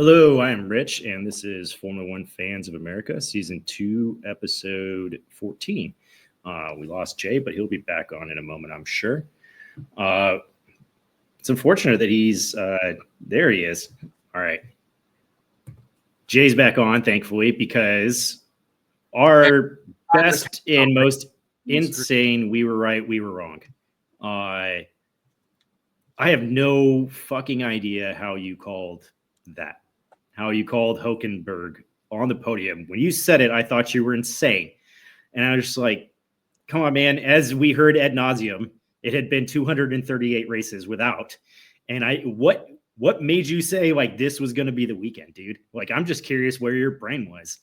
Hello, I am Rich, and this is Formula One Fans of America, Season 2, Episode 14. We lost Jay, but he'll be back on in a moment, I'm sure. It's unfortunate that he's there. He is. All right. Jay's back on, thankfully, because our best and most insane, we were right, we were wrong. I have no fucking idea how you called that. How you called Hulkenberg on the podium. When you said it, I thought you were insane. And I was just like, come on, man. As we heard ad nauseum, it had been 238 races without. And what made you say like this was going to be the weekend, dude? Like, I'm just curious where your brain was.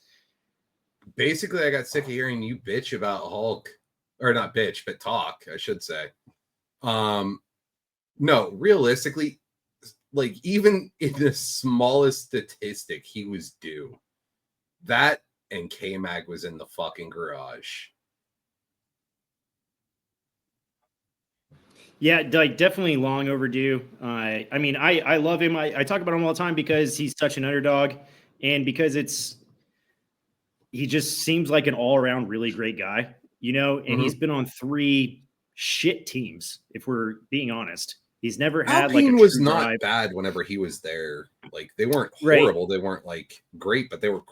Basically, I got sick of hearing you bitch about Hulk, or not bitch, but talk, I should say. No, realistically, like even in the smallest statistic, he was due. That and K-Mag was in the fucking garage. Yeah, like definitely long overdue. I mean, I love him. I talk about him all the time because he's such an underdog, and because he just seems like an all-around really great guy, you know. And he's been on 3 shit teams, if we're being honest. He's never had Alpine like was not bad whenever he was there. Like they weren't horrible, right. They weren't like great, but they were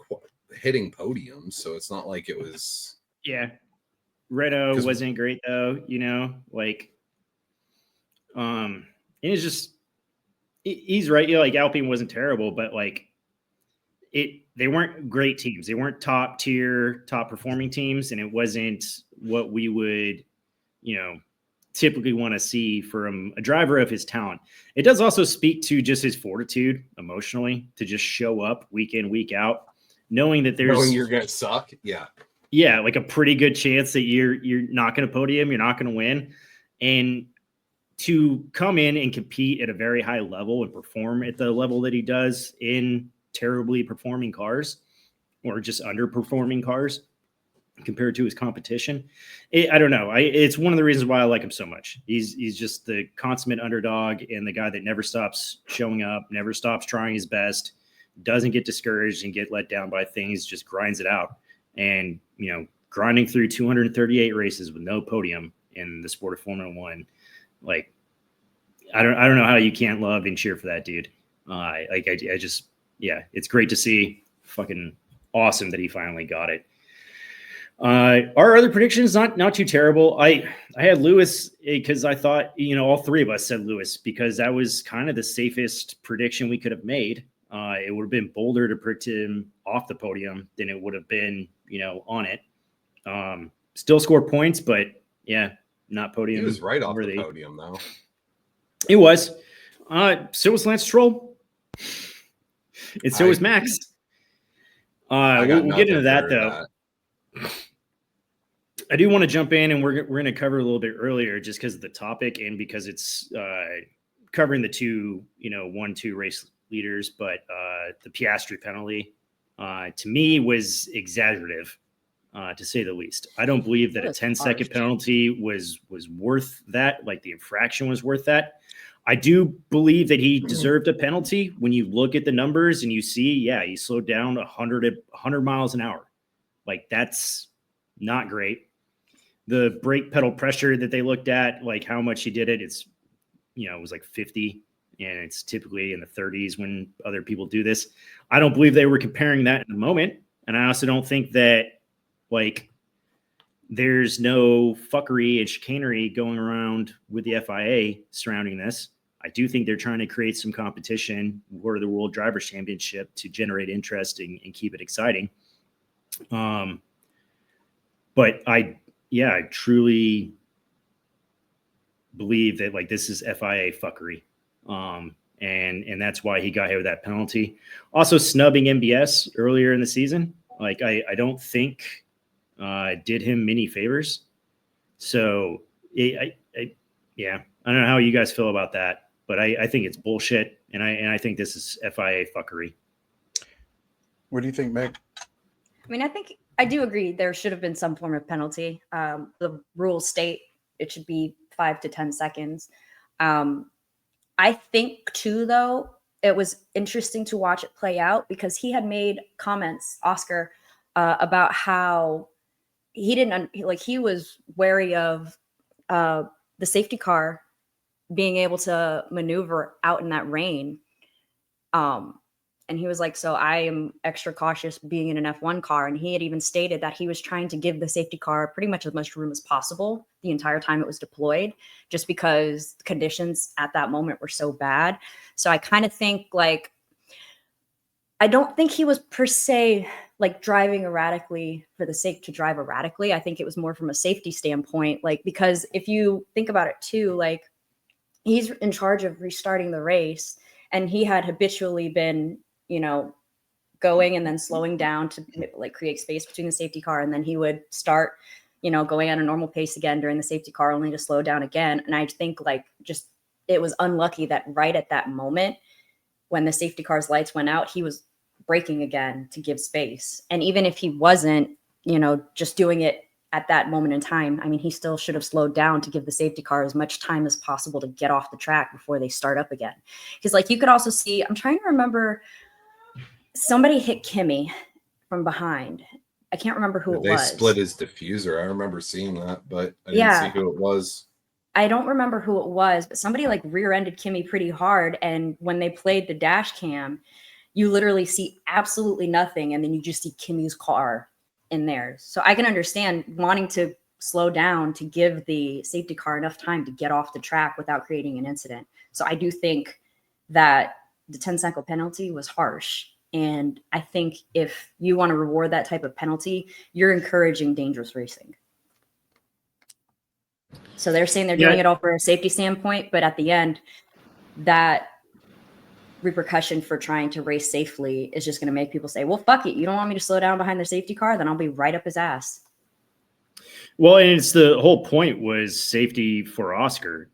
hitting podiums, so it's not like it was. Yeah, Renault wasn't great though, you know. Like, and it's just he's right. You know, like Alpine wasn't terrible, but like they weren't great teams. They weren't top tier, top performing teams, and it wasn't what we would, you know, typically want to see from a driver of his talent. It does also speak to just his fortitude emotionally to just show up week in, week out, knowing that knowing you're gonna suck. Yeah, like a pretty good chance that you're not going to podium, you're not going to win, and to come in and compete at a very high level and perform at the level that he does in terribly performing cars or just underperforming cars compared to his competition. I don't know. It's one of the reasons why I like him so much. He's just the consummate underdog and the guy that never stops showing up, never stops trying his best, doesn't get discouraged and get let down by things, just grinds it out. And, you know, grinding through 238 races with no podium in the sport of Formula One. Like, I don't know how you can't love and cheer for that dude. I just, yeah, it's great to see. Fucking awesome that he finally got it. Our other predictions, not too terrible. I had Lewis because I thought, you know, all 3 of us said Lewis because that was kind of the safest prediction we could have made. It would have been bolder to predict him off the podium than it would have been, you know, on it. Still score points, but yeah, not podium. He was right off the podium, though. It was. So was Lance Stroll. And so was Max. We'll get into that, though. I do want to jump in, and we're going to cover a little bit earlier just because of the topic and because it's covering the 2, you know, 1-2 race leaders. But the Piastri penalty, to me, was exaggerative, to say the least. I don't believe that a 10-second penalty was worth that. Like the infraction was worth that. I do believe that he deserved a penalty when you look at the numbers and you see, yeah, he slowed down 100 miles an hour. Like that's not great. The brake pedal pressure that they looked at, like how much he did it, it's, you know, it was like 50 and it's typically in the 30s when other people do this. I don't believe they were comparing that in the moment. And I also don't think that like there's no fuckery and chicanery going around with the FIA surrounding this. I do think they're trying to create some competition for the World Drivers' Championship to generate interest and keep it exciting. But I truly believe that like this is FIA fuckery. And that's why he got hit with that penalty. Also snubbing MBS earlier in the season. Like I don't think did him many favors. So I don't know how you guys feel about that, but I think it's bullshit. And I think this is FIA fuckery. What do you think, Meg? I mean, I think I do agree there should have been some form of penalty. The rules state it should be 5 to 10 seconds. I think too, though, it was interesting to watch it play out because he had made comments, Oscar, about how he didn't like he was wary of the safety car being able to maneuver out in that rain. And he was like, so I am extra cautious being in an F1 car. And he had even stated that he was trying to give the safety car pretty much as much room as possible the entire time it was deployed, just because conditions at that moment were so bad. So I kind of think like, I don't think he was per se like driving erratically for the sake to drive erratically. I think it was more from a safety standpoint, like, because if you think about it too, like he's in charge of restarting the race and he had habitually been, you know, going and then slowing down to like create space between the safety car. And then he would start, you know, going at a normal pace again during the safety car, only to slow down again. And I think like just, it was unlucky that right at that moment, when the safety car's lights went out, he was braking again to give space. And even if he wasn't, you know, just doing it at that moment in time, I mean, he still should have slowed down to give the safety car as much time as possible to get off the track before they start up again. Because like you could also see, I'm trying to remember, somebody hit Kimmy from behind. I can't remember who it was. They split his diffuser. I remember seeing that, but I didn't see who it was. I don't remember who it was, but somebody like rear-ended Kimmy pretty hard. And when they played the dash cam, you literally see absolutely nothing. And then you just see Kimmy's car in there. So I can understand wanting to slow down to give the safety car enough time to get off the track without creating an incident. So I do think that the 10-second penalty was harsh. And I think if you want to reward that type of penalty, you're encouraging dangerous racing. So they're saying they're doing it all for a safety standpoint, but at the end, that repercussion for trying to race safely is just going to make people say, well, fuck it. You don't want me to slow down behind the safety car? Then I'll be right up his ass. Well, and it's the whole point was safety for Oscar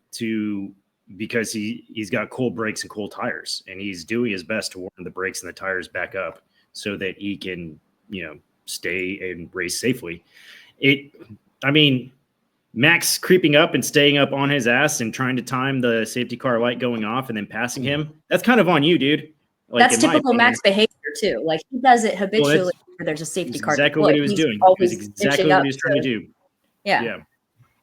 because he's got cool brakes and cool tires, and he's doing his best to warm the brakes and the tires back up so that he can, you know, stay and race safely. I mean, Max creeping up and staying up on his ass and trying to time the safety car light going off and then passing him. That's kind of on you, dude. Like, that's typical Max behavior too. Like he does it habitually. Well, there's a safety car. Exactly what he was doing. It was exactly what he was trying to do. Yeah.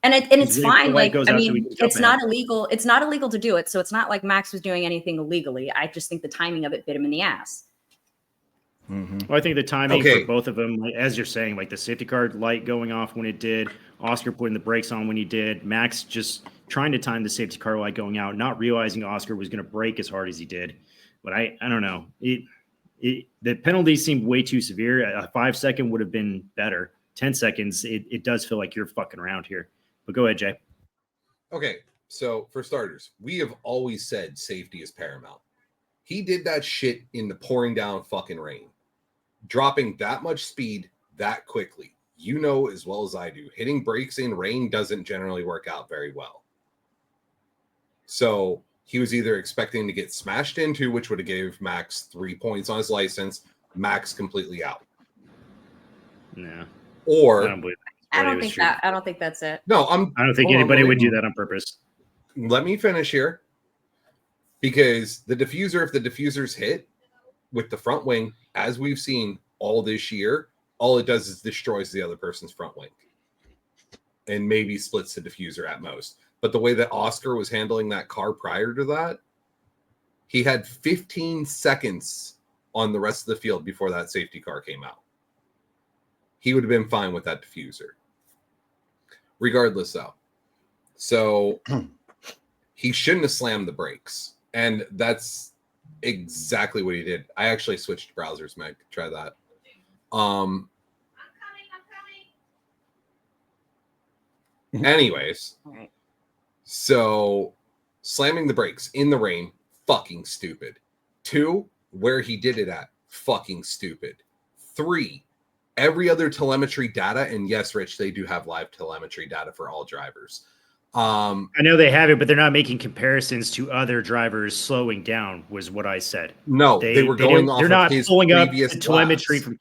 And it's fine. Like, I mean, it's not illegal. It's not illegal to do it. So it's not like Max was doing anything illegally. I just think the timing of it bit him in the ass. Mm-hmm. Well, I think the timing for both of them, like, as you're saying, like the safety car light going off when it did, Oscar putting the brakes on when he did, Max just trying to time the safety car light going out, not realizing Oscar was going to brake as hard as he did. But I don't know. The penalty seemed way too severe. A 5-second would have been better. 10 seconds, it does feel like you're fucking around here. But go ahead, Jay. Okay, so for starters, we have always said safety is paramount. He did that shit in the pouring down fucking rain. Dropping that much speed that quickly. You know as well as I do, hitting brakes in rain doesn't generally work out very well. So he was either expecting to get smashed into, which would have gave Max 3 points on his license, Max completely out. No. Or I don't think that's it. No, I don't think anybody would do that on purpose. Let me finish here. Because the diffuser, if the diffuser's hit with the front wing, as we've seen all this year, all it does is destroys the other person's front wing and maybe splits the diffuser at most. But the way that Oscar was handling that car prior to that, he had 15 seconds on the rest of the field before that safety car came out. He would have been fine with that diffuser. Regardless, though. So he shouldn't have slammed the brakes. And that's exactly what he did. I actually switched browsers, Meg. Try that. I'm coming. Anyways. All right. So slamming the brakes in the rain, fucking stupid. 2, where he did it at, fucking stupid. 3, every other telemetry data, and yes, Rich, they do have live telemetry data for all drivers. I know they have it, but they're not making comparisons to other drivers slowing down, was what I said. No, they were going off they're not of his pulling up previous the telemetry from.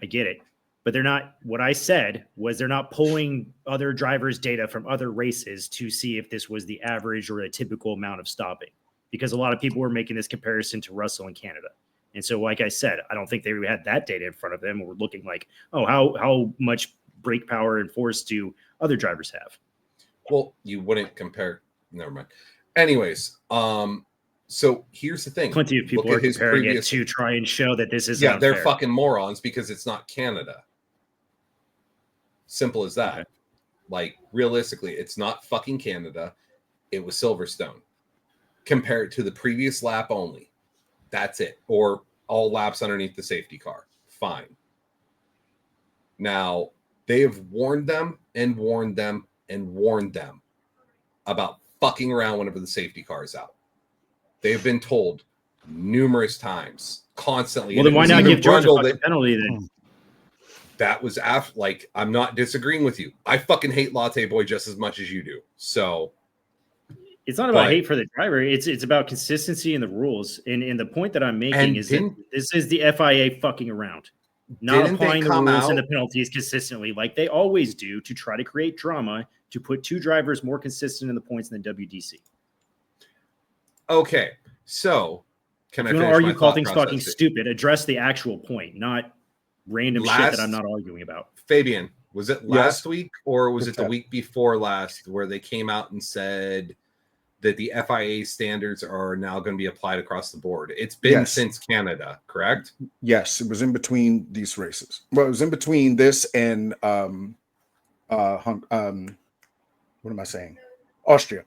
I get it, but they're not. What I said was they're not pulling other drivers' data from other races to see if this was the average or a typical amount of stopping. because a lot of people were making this comparison to Russell in Canada. And so, like I said, I don't think they had that data in front of them. We're looking like, oh, how much brake power and force do other drivers have? Well, you wouldn't compare. Never mind. Anyways, so here's the thing. Plenty of people are comparing it to try and show that this is they're fucking morons because it's not Canada. Simple as that. Okay. Like, realistically, it's not fucking Canada. It was Silverstone. Compare it to the previous lap only. That's it. Or all laps underneath the safety car. Fine. Now, they have warned them and warned them and warned them about fucking around whenever the safety car is out. They have been told numerous times, constantly. Well, then why not give George a fucking penalty then? That was after, like, I'm not disagreeing with you. I fucking hate Latte Boy just as much as you do. So it's not about hate for the driver. It's about consistency in the rules. And the point that I'm making is that this is the FIA fucking around, not applying the rules and the penalties consistently like they always do to try to create drama to put two drivers more consistent in the points in the WDC. Okay, so can I finish argue my call things fucking stupid? Address the actual point, not random shit that I'm not arguing about. Fabian, was it last week or was it the week before last where they came out and said that the FIA standards are now going to be applied across the board? It's been since Canada, correct? Yes, it was in between these races. Well, it was in between this and what am I saying? Austria.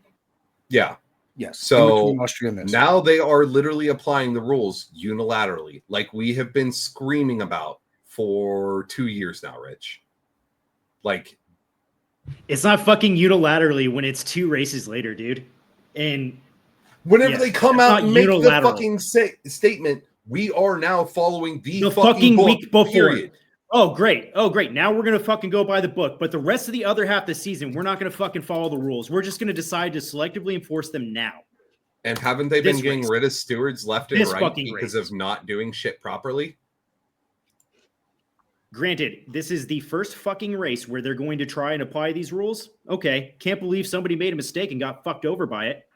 Yeah. Yes. So now they are literally applying the rules unilaterally, like we have been screaming about for 2 years now, Rich. Like, it's not fucking unilaterally when it's 2 races later, dude. And whenever they come out and make the fucking statement, we are now following the fucking book, week before. Period. Oh, great. Oh, great. Now we're going to fucking go by the book. But the rest of the other half of the season, we're not going to fucking follow the rules. We're just going to decide to selectively enforce them now. And haven't they been getting rid of stewards left and right because of not doing shit properly? Granted, this is the first fucking race where they're going to try and apply these rules. Okay. Can't believe somebody made a mistake and got fucked over by it.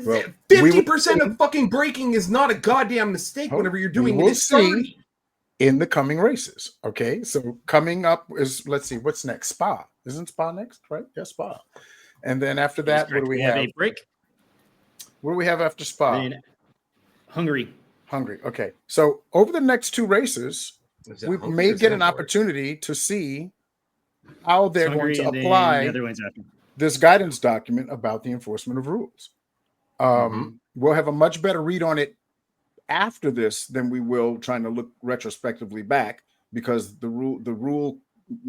Well, 50% of fucking braking is not a goddamn mistake whenever you're doing it. It's see in the coming races. Okay. So coming up is, let's see, what's next? Spa. Isn't Spa next? Right? Yeah, Spa. And then after that, what do we have? A break. What do we have after Spa? Hungary. Okay. So over the next 2 races, we may get an opportunity to see how they're going to apply this guidance document about the enforcement of rules. We'll have a much better read on it after this than we will trying to look retrospectively back, because the rule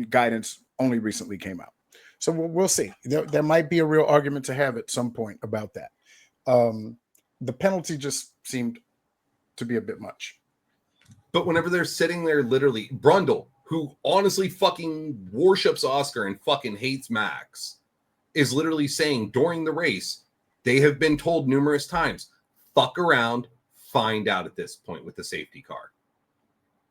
guidance only recently came out. So we'll see. There might be a real argument to have at some point about that. The penalty just seemed to be a bit much. But whenever they're sitting there, literally, Brundle, who honestly fucking worships Oscar and fucking hates Max, is literally saying during the race, they have been told numerous times, fuck around, find out at this point with the safety car.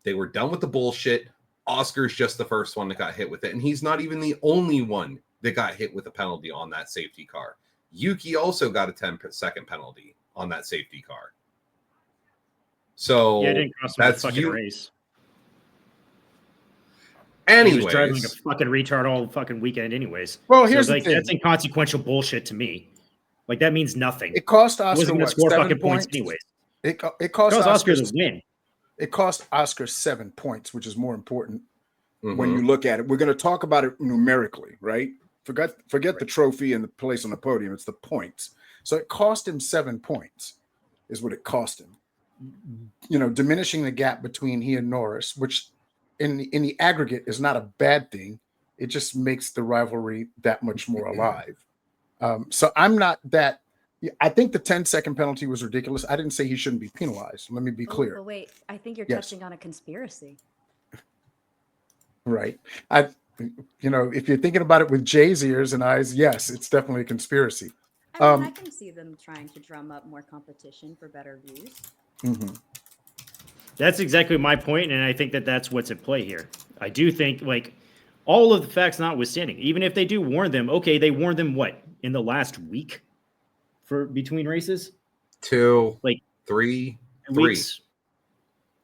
They were done with the bullshit. Oscar's just the first one that got hit with it. And he's not even the only one that got hit with a penalty on that safety car. Yuki also got a 10-second penalty on that safety car. So it didn't cost him a fucking race. Anyways, he was driving like a fucking retard all fucking weekend anyways. Well, here's the thing. That's inconsequential bullshit to me. Like, that means nothing. It cost Oscar wasn't going to score fucking points anyways. It cost Oscar the win. It cost Oscar 7 points, which is more important when you look at it. We're going to talk about it numerically, right? Forget the trophy and the place on the podium. It's the points. So it cost him 7 points is what it cost him. You know, diminishing the gap between he and Norris, which in the aggregate is not a bad thing. It just makes the rivalry that much more alive. So I'm not that. I think the 10-second penalty was ridiculous. I didn't say he shouldn't be penalized. Let me be clear. But wait, I think you're touching on a conspiracy. Right. If you're thinking about it with Jay's ears and eyes, yes, it's definitely a conspiracy. I mean, I can see them trying to drum up more competition for better views. Mm-hmm. That's exactly my point, and I think that that's what's at play here. I do think, like, all of the facts notwithstanding, even if they do warn them, okay, they warned them what, in the last week for between races? 2, like 3 weeks.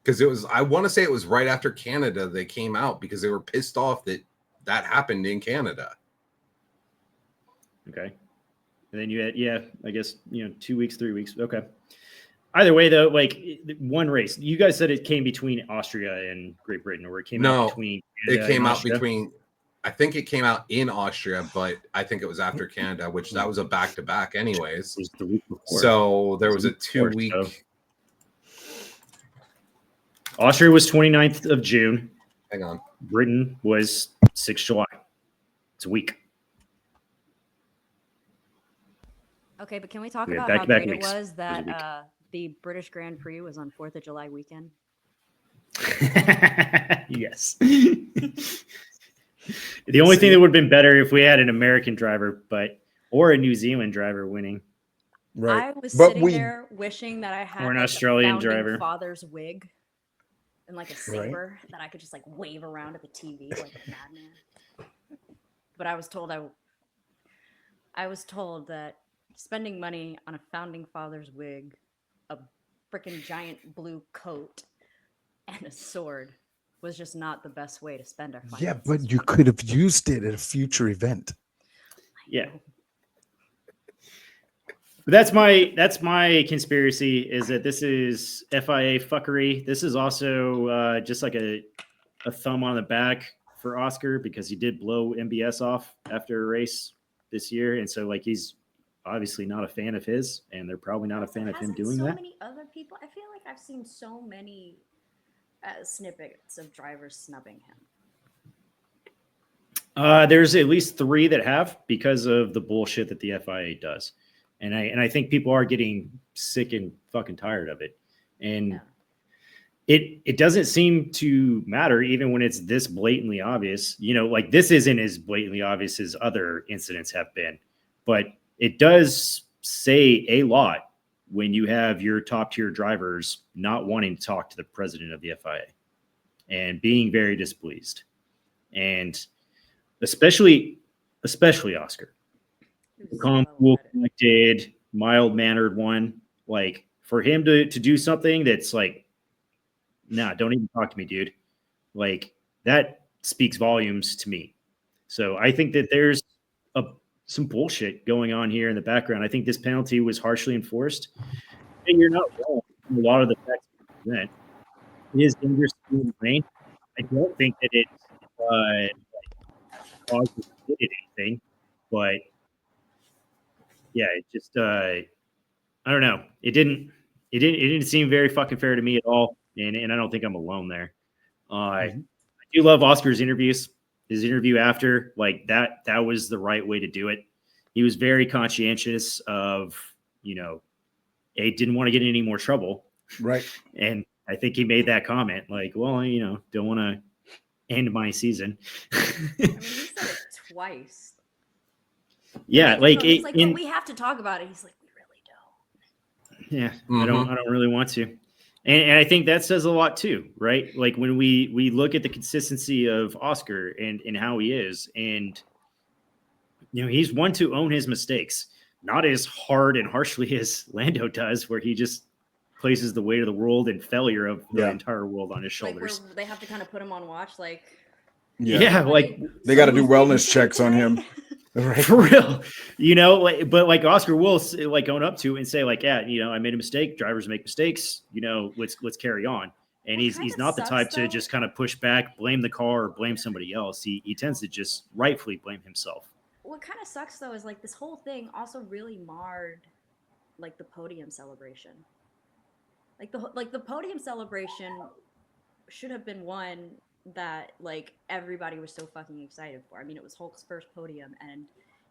Because it was, I want to say it was right after Canada they came out because they were pissed off that happened in Canada. Okay. And then you had, I guess, 2 weeks, 3 weeks. Okay. Either way, though, like one race, you guys said it came between Austria and Great Britain, or it came out between Canada it came and out Austria? between, I think it came out in Austria, but I think it was after Canada, which that was a back-to-back anyways. It was the week before. So there was a 2 week. So. Austria was 29th of June. Hang on. Britain was 6th July. It's a week. Okay, but can we talk about how great it was that the British Grand Prix was on 4th of July weekend? Yes. The only thing that would have been better if we had an American driver, or a New Zealand driver winning. Right. I was sitting there wishing that I had an Australian a driver father's wig and like a saber that I could just like wave around at the TV like a madman. But I was told that spending money on a founding father's wig, a freaking giant blue coat, and a sword was just not the best way to spend our finances. Yeah, but you could have used it at a future event. Yeah. But that's my conspiracy, is that this is FIA fuckery. This is also just like a thumb on the back for Oscar, because he did blow MBS off after a race this year, and so like he's obviously not a fan of his, and they're probably not a fan of him doing that. So many other people, I feel like I've seen so many snippets of drivers snubbing him. There's at least 3 that have, because of the bullshit that the FIA does. And I think people are getting sick and fucking tired of it. And it doesn't seem to matter even when it's this blatantly obvious. Like this isn't as blatantly obvious as other incidents have been, but it does say a lot when you have your top tier drivers not wanting to talk to the president of the FIA and being very displeased. And especially Oscar. Calm, cool, collected, mild-mannered one. Like, for him to do something that's like, nah, don't even talk to me, dude. Like, that speaks volumes to me. So I think that there's some bullshit going on here in the background. I think this penalty was harshly enforced. And you're not wrong in a lot of the facts you present. It is dangerous to be in the rain. I don't think that it caused anything, but yeah, it just I don't know. It didn't seem very fucking fair to me at all, and I don't think I'm alone there. I do love Oscar's interviews. His interview after, like that was the right way to do it. He was very conscientious of, didn't want to get in any more trouble. Right. And I think he made that comment like, well, don't want to end my season. I mean, he said it twice. Yeah, like he's like, we have to talk about it. He's like, we really don't. Yeah, I don't really want to. And I think that says a lot too, right? Like when we look at the consistency of Oscar and how he is, and he's one to own his mistakes, not as hard and harshly as Lando does, where he just places the weight of the world and failure of the entire world on his shoulders. Like they have to kind of put him on watch, like like they got to do wellness checks on him. Right. For real, but like Oscar will like own up to and say like, I made a mistake. Drivers make mistakes. Let's carry on. And he's not the type to just kind of push back, blame the car, or blame somebody else. He tends to just rightfully blame himself. What kind of sucks though is like this whole thing also really marred like the podium celebration. Like the podium celebration should have been one that like everybody was so fucking excited for. I mean, it was Hulk's first podium, and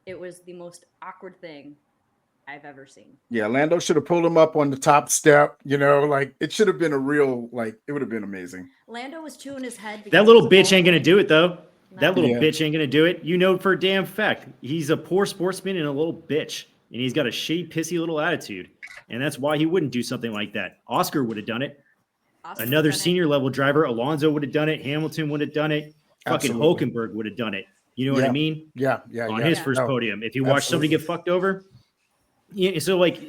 it was the most awkward thing I've ever seen. Yeah, Lando should have pulled him up on the top step. Like it should have been a real it would have been amazing. Lando was chewing his head. That little bitch ain't gonna do it though. No. That little bitch ain't gonna do it. For a damn fact, he's a poor sportsman and a little bitch, and he's got a shitty, pissy little attitude, and that's why he wouldn't do something like that. Oscar would have done it. Another senior level driver, Alonso would have done it. Hamilton would have done it. Absolutely. Fucking Hulkenberg would have done it. You know what I mean? Yeah. On his first podium. If you watch somebody get fucked over. Yeah. So like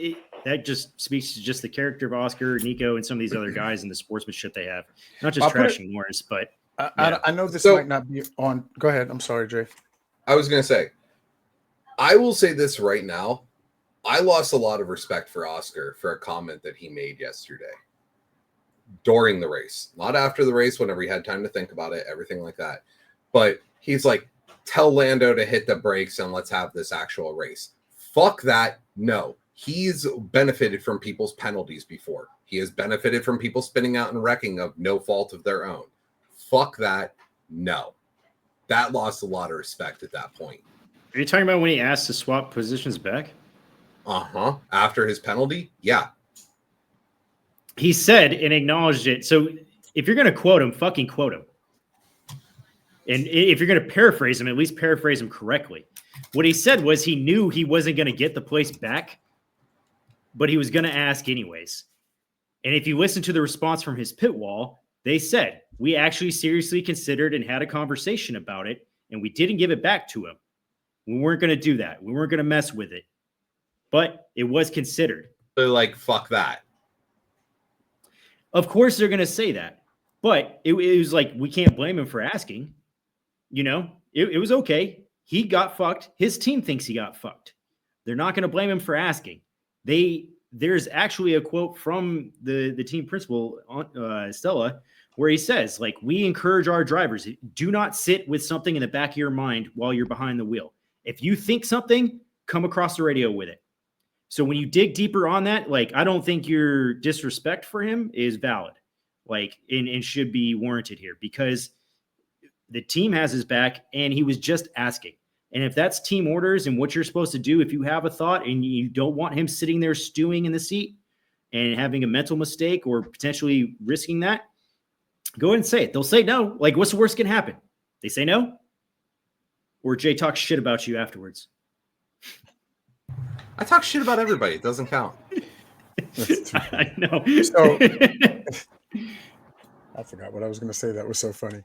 that just speaks to just the character of Oscar, Nico, and some of these other guys and the sportsmanship they have. Not just trashing Norris, but I know this might not be on. Go ahead. I'm sorry, Jay. I was going to say, I will say this right now. I lost a lot of respect for Oscar for a comment that he made yesterday during the race, not after the race, whenever he had time to think about it, everything like that. But he's like, tell Lando to hit the brakes and let's have this actual race. Fuck that. No, he's benefited from people's penalties before. He has benefited from people spinning out and wrecking of no fault of their own. Fuck that. No, that lost a lot of respect at that point. Are you talking about when he asked to swap positions back? After his penalty? Yeah. He said and acknowledged it. So if you're going to quote him, fucking quote him. And if you're going to paraphrase him, at least paraphrase him correctly. What he said was he knew he wasn't going to get the place back, but he was going to ask anyways. And if you listen to the response from his pit wall, they said, we actually seriously considered and had a conversation about it, and we didn't give it back to him. We weren't going to do that. We weren't going to mess with it. But it was considered. They're like, fuck that. Of course they're going to say that. But it was like, we can't blame him for asking. You know, it was okay. He got fucked. His team thinks he got fucked. They're not going to blame him for asking. There's actually a quote from the team principal, Stella, where he says, like, we encourage our drivers, do not sit with something in the back of your mind while you're behind the wheel. If you think something, come across the radio with it. So when you dig deeper on that, like, I don't think your disrespect for him is valid, like, and should be warranted here, because the team has his back and he was just asking. And if that's team orders and what you're supposed to do, if you have a thought and you don't want him sitting there stewing in the seat and having a mental mistake or potentially risking that, go ahead and say it. They'll say no. Like, what's the worst can happen? They say no? Or Jay talks shit about you afterwards? I talk shit about everybody. It doesn't count. I know. So, I forgot what I was going to say. That was so funny.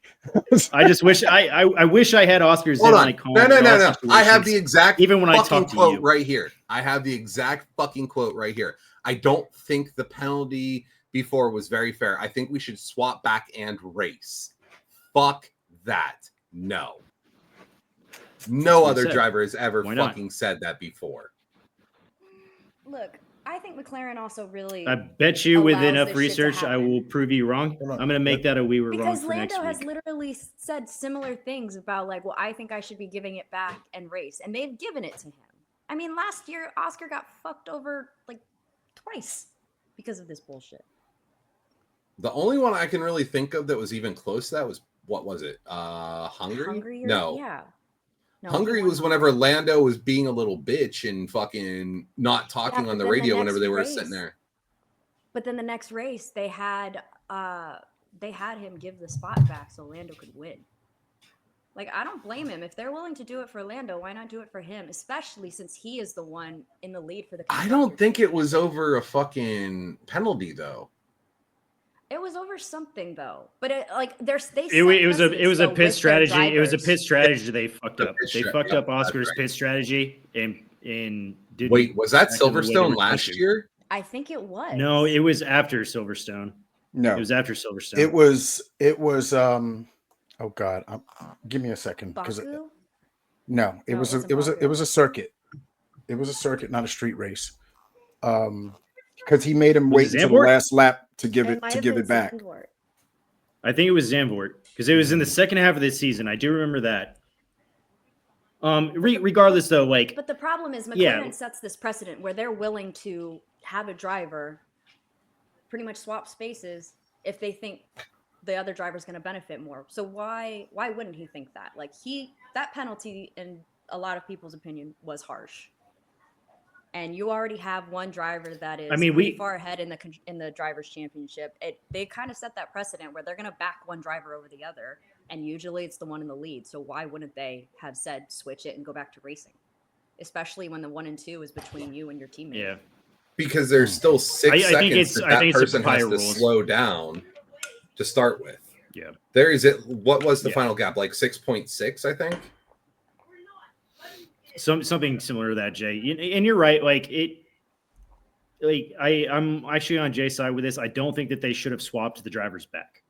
I just wish I wish I had Oscar's. Hold on. No. I have the exact even when I talk to quote you right here. I have the exact fucking quote right here. I don't think the penalty before was very fair. I think we should swap back and race. Fuck that. No. No other driver has ever fucking said that before. Look, I think McLaren also really. I bet you with enough research, I will prove you wrong. I'm going to make that a we were wrong because for Lando next week. has literally said similar things about, like, well, I think I should be giving it back and race, and they've given it to him. I mean, last year Oscar got fucked over like twice because of this bullshit. The only one I can really think of that was even close to that was, what was it? Hungary? No. Yeah. No, Hungary was whenever Lando was being a little bitch and fucking not talking on the radio whenever they were sitting there. But then the next race, they had him give the spot back so Lando could win. Like, I don't blame him. If they're willing to do it for Lando, why not do it for him? Especially since he is the one in the lead for the. I don't think it was over a fucking penalty though. It was over something though, but it was a pit strategy. It was a pit strategy. They fucked up. They fucked up Oscar's pit strategy and didn't. Wait, was that Silverstone last year? I think it was. No, it was after Silverstone. No, it was after Silverstone. It was. Oh God, give me a second because no, it was a circuit. It was a circuit, not a street race. Because he made him wait until the last lap to give it back. Zandvoort. I think it was Zandvoort because it was in the second half of the season. I do remember that. Regardless, though, like. But the problem is McLaren sets this precedent where they're willing to have a driver pretty much swap spaces if they think the other driver's going to benefit more. So why wouldn't he think that? Like, that penalty, in a lot of people's opinion, was harsh. And you already have one driver that is pretty far ahead in the drivers' championship. They kind of set that precedent where they're going to back one driver over the other, and usually it's the one in the lead. So why wouldn't they have said switch it and go back to racing, especially when the 1 and 2 is between you and your teammate? Yeah, because there's still 6 seconds that person has to slow down to start with. Yeah, there is it. What was the final gap? Like 6.6, I think. Something similar to that, Jay. And you're right. Like, I'm actually on Jay's side with this. I don't think that they should have swapped the drivers back.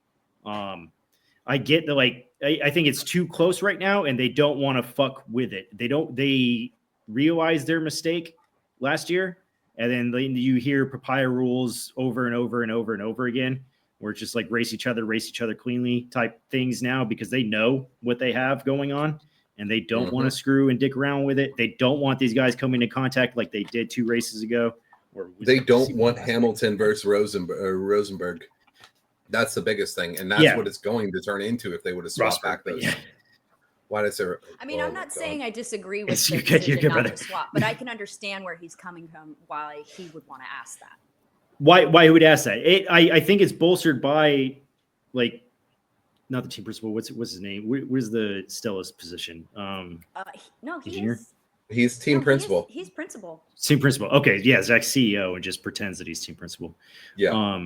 I get the I think it's too close right now, and they don't want to fuck with it. They realized their mistake last year, and then you hear papaya rules over and over and over and over again, where it's just like race each other cleanly type things now, because they know what they have going on, and they don't want to screw and dick around with it. They don't want these guys coming into contact like they did 2 races ago. They don't want Hamilton versus Rosenberg. That's the biggest thing, and that's what it's going to turn into if they would have swapped back those. Yeah. Why does there? I mean, I'm not saying I disagree with the decision not to swap, but I can understand where he's coming from. Why he would want to ask that? Why he would ask that? I think it's bolstered by, like, not the team principal. What's his name? What is the Stella's position? No, engineer. He's team principal. He's principal. Team principal. Okay, yeah, Zach's CEO and just pretends that he's team principal. Yeah.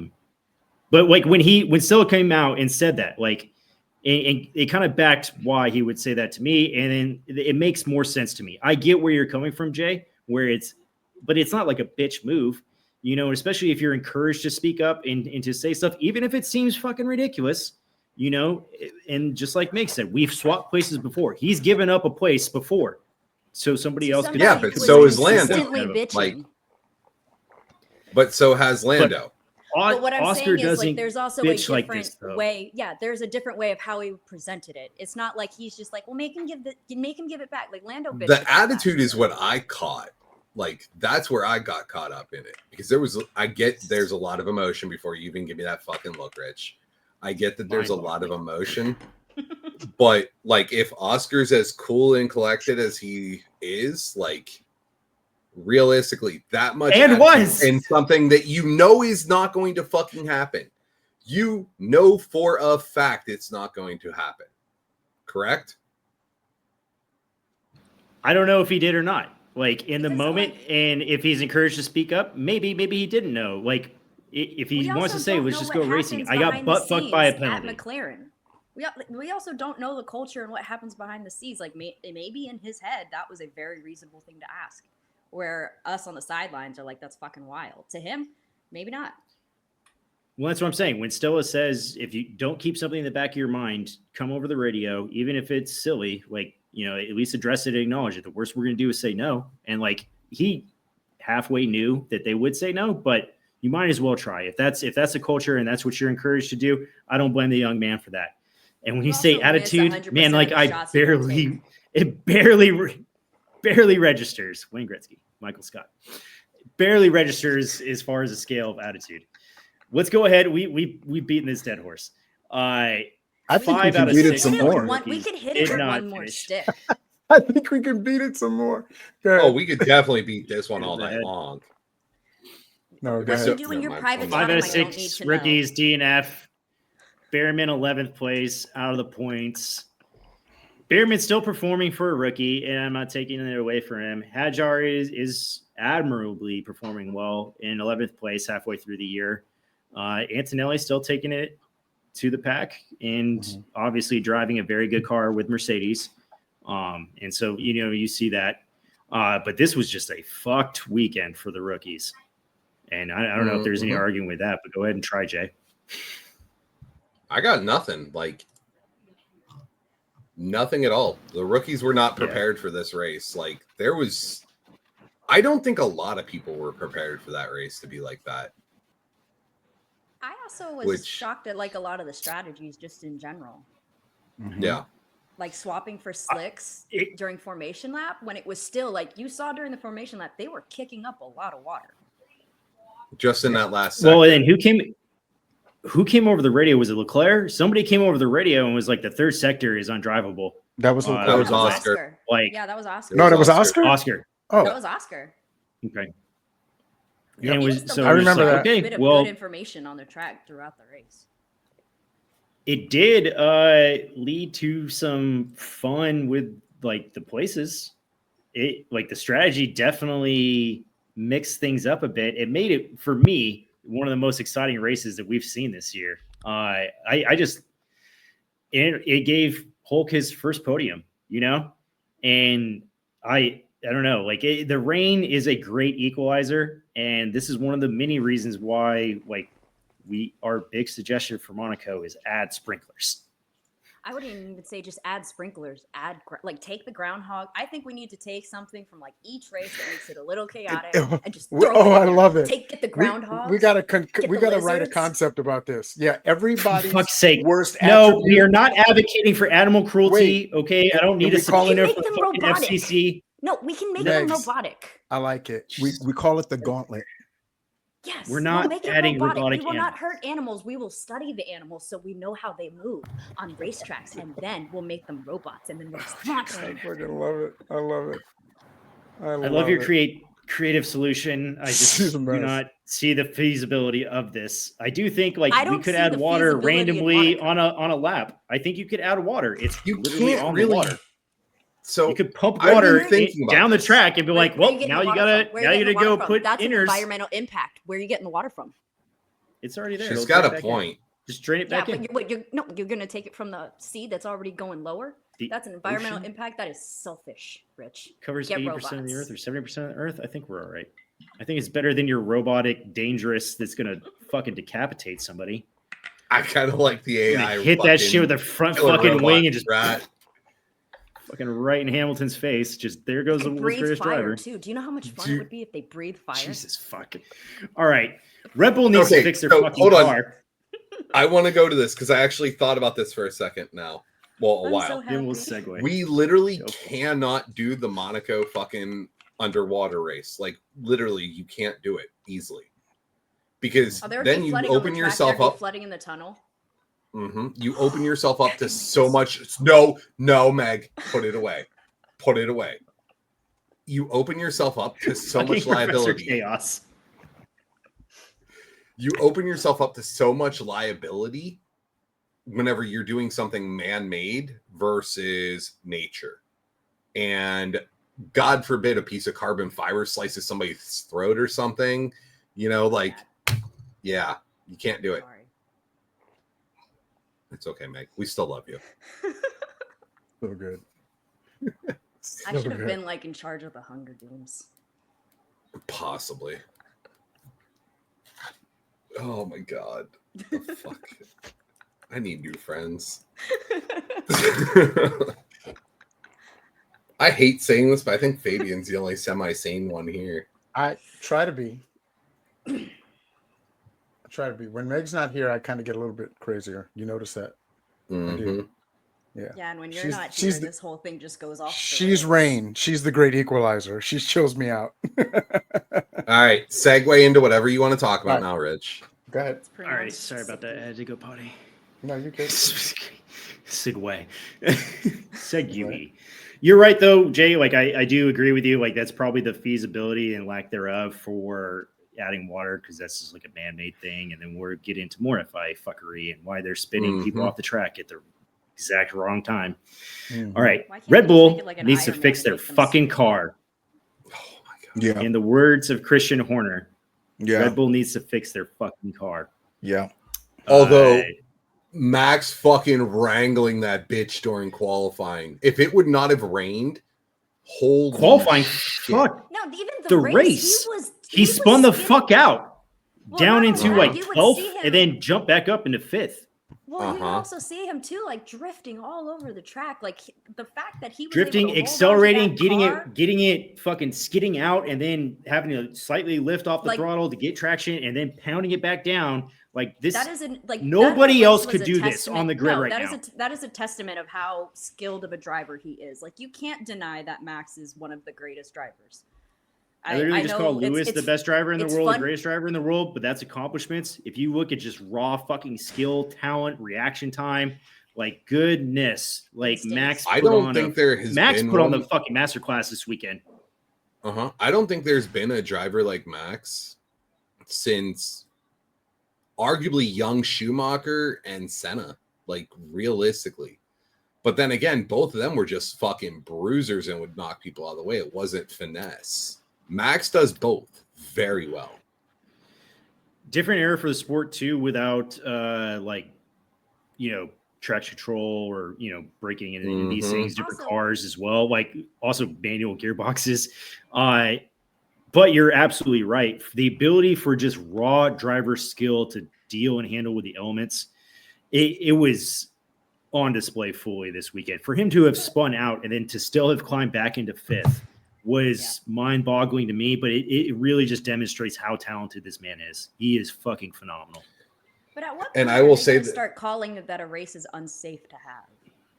But like when Stella came out and said that, like, and it kind of backed why he would say that to me, and then it makes more sense to me. I get where you're coming from, Jay, but it's not like a bitch move, especially if you're encouraged to speak up and to say stuff, even if it seems fucking ridiculous, and just like Meg said, we've swapped places before. He's given up a place before, so somebody else could. Yeah, but so is Lando. But so has Lando. But what I'm Oscar saying is, like, there's also a different way. Yeah, there's a different way of how he presented it. It's not like he's just like, well, make him give it back. Like Lando. The attitude is what I caught. Like, that's where I got caught up in it, because there's a lot of emotion before you even give me that fucking look, Rich. I get that there's a lot of emotion, but like, if Oscar's as cool and collected as he is, like, realistically, that much and something that is not going to fucking happen. For a fact it's not going to happen. Correct? I don't know if he did or not. Like, in the moment, and if he's encouraged to speak up, maybe he didn't know. Like, if he wants to say, let's just go racing. I got butt fucked by a penalty. At McLaren. We also don't know the culture and what happens behind the scenes. Like, maybe in his head, that was a very reasonable thing to ask. Where us on the sidelines are like, that's fucking wild. To him, maybe not. Well, that's what I'm saying. When Stella says, if you don't keep something in the back of your mind, come over the radio, even if it's silly, like, at least address it and acknowledge it. The worst we're going to do is say no. And like, he halfway knew that they would say no, but you might as well try. If that's a culture and that's what you're encouraged to do, I don't blame the young man for that. And when you say attitude, man, like, it barely registers. Wayne Gretzky, Michael Scott, barely registers as far as the scale of attitude. Let's go ahead. We've beaten this dead horse. I think we can beat it some more. We could hit it with one more stick. I think we can beat it some more. Oh, we could definitely beat this one all night long. No, what you do in your private 5 out of 6 rookies, DNF. Behrman 11th place, out of the points. Behrman's still performing for a rookie, and I'm not taking it away from him. Hadjar is admirably performing well in 11th place halfway through the year. Antonelli's still taking it to the pack, and obviously driving a very good car with Mercedes. And so, you see that. But this was just a fucked weekend for the rookies. And I don't know if there's any arguing with that, but go ahead and try, Jay. I got nothing. Like, nothing at all. The rookies were not prepared for this race. Like, I don't think a lot of people were prepared for that race to be like that. I also was shocked at, like, a lot of the strategies just in general. Yeah. Like swapping for slicks during formation lap, when it was still, like, you saw during the formation lap, they were kicking up a lot of water. Just in that last second. Well, and then who came over the radio? Was it Leclerc? Somebody came over the radio and was like, the third sector is undrivable. That was Leclerc. That was Oscar. Like, yeah, that was Oscar. No, that was Oscar? Oscar. Oh. That was Oscar. Okay. Yep. And I remember that. Okay, a bit of good information on the track throughout the race. It did lead to some fun with, like, the places. Like, the strategy definitely mixed things up a bit. It made it, for me, one of the most exciting races that we've seen this year. It gave Hulk his first podium, and I don't know. Like the rain is a great equalizer, and this is one of the many reasons why, like, our big suggestion for Monaco is add sprinklers. I wouldn't even say just add sprinklers. Take the groundhog. I think we need to take something from like each race that makes it a little chaotic and just throw it in I there. love it. Get the groundhog. We gotta write a concept about this. Yeah, everybody's for fuck's sake. worst. No, we are not advocating for animal cruelty. Okay, I don't need a subpoena from fucking FCC. No, we can make them robotic. I like it. We call it the gauntlet. Yes, we're not adding robotic. We will not hurt animals. We will study the animals so we know how they move on racetracks, and then we'll make them robots, and then we'll launch them. I fucking love it. I love it. I love your creative solution. I just do not see the feasibility of this. I do think we could add water randomly on a lap. I think you could add water. It's literally on the water. So you could pump water down the track and be like, well, now you gotta go put That's inners. Environmental impact. Where are you getting the water from? It's already there. She's got a point. Just drain it back in. But you're gonna take it from the sea that's already going lower. That's an environmental impact. That is selfish, Rich. Covers 80% of the earth or 70% of the earth. I think we're all right. I think it's better than your robotic dangerous that's gonna fucking decapitate somebody. I kind of like the AI. Hit that shit with the front fucking wing and just fucking right in Hamilton's face. Just there goes the world's greatest driver. Too. Do you know how much fun it would be if they breathe fire? Jesus fucking. All right, Red Bull needs to fix their fucking car. I want to go to this because I actually thought about this for a second now. Well, a while. Then we'll segue. We literally cannot do the Monaco fucking underwater race. Like literally, you can't do it easily because then you open yourself up. Flooding in the tunnel. Mm-hmm. You open yourself up to so much. No, Meg, put it away. Put it away. You open yourself up to so much liability. Chaos. You open yourself up to so much liability whenever you're doing something man-made versus nature. And God forbid a piece of carbon fiber slices somebody's throat or something. You can't do it. It's okay, Meg. We still love you. So good. I should have been in charge of the Hunger Games. Possibly. Oh my God. The fuck? I need new friends. I hate saying this, but I think Fabian's the only semi-sane one here. I try to be. When Meg's not here, I kind of get a little bit crazier. You notice that? Mm-hmm. I do. Yeah, and when you're not here, this whole thing just goes off. She's rain. She's the great equalizer. She chills me out. All right, segue into whatever you want to talk about now, Rich. Go ahead. All right, sorry about that. I had to go potty. No, you're good. Segue. Segue. You're right, though, Jay. I do agree with you. That's probably the feasibility and lack thereof for adding water, because that's just a man-made thing, and then we'll get into more FI fuckery and why they're spinning people off the track at the exact wrong time. All right, Red Bull needs to fix their fucking car. Oh my God. Yeah. In the words of Christian Horner, yeah, Red Bull needs to fix their fucking car. Yeah. Although Max fucking wrangling that bitch during qualifying. If it would not have rained, holy qualifying, shit. fuck. No, even the race. He spun the fuck out down into 12th and then jumped back up into 5th. Well, you also see him too, drifting all over the track. The fact that he was drifting, accelerating, getting it fucking skidding out, and then having to slightly lift off the throttle to get traction, and then pounding it back down. This that isn't nobody else could do this on the grid right now. That is a testament of how skilled of a driver he is. You can't deny that Max is one of the greatest drivers. I literally just call Lewis the best driver in the world, the greatest driver in the world, but that's accomplishments. If you look at just raw fucking skill, talent, reaction time, goodness, Max. I don't think there has Max been put on the fucking masterclass this weekend. I don't think there's been a driver like Max since arguably young Schumacher and Senna, realistically. But then again, both of them were just fucking bruisers and would knock people out of the way. It wasn't finesse. Max does both very well. Different era for the sport too, without traction control or, breaking into these things, different cars as well, like also manual gearboxes. But you're absolutely right. The ability for just raw driver skill to deal and handle with the elements, it was on display fully this weekend. For him to have spun out and then to still have climbed back into fifth was mind-boggling to me, but it really just demonstrates how talented this man is. He is fucking phenomenal. But at what point and I will say that start calling that a race is unsafe to have?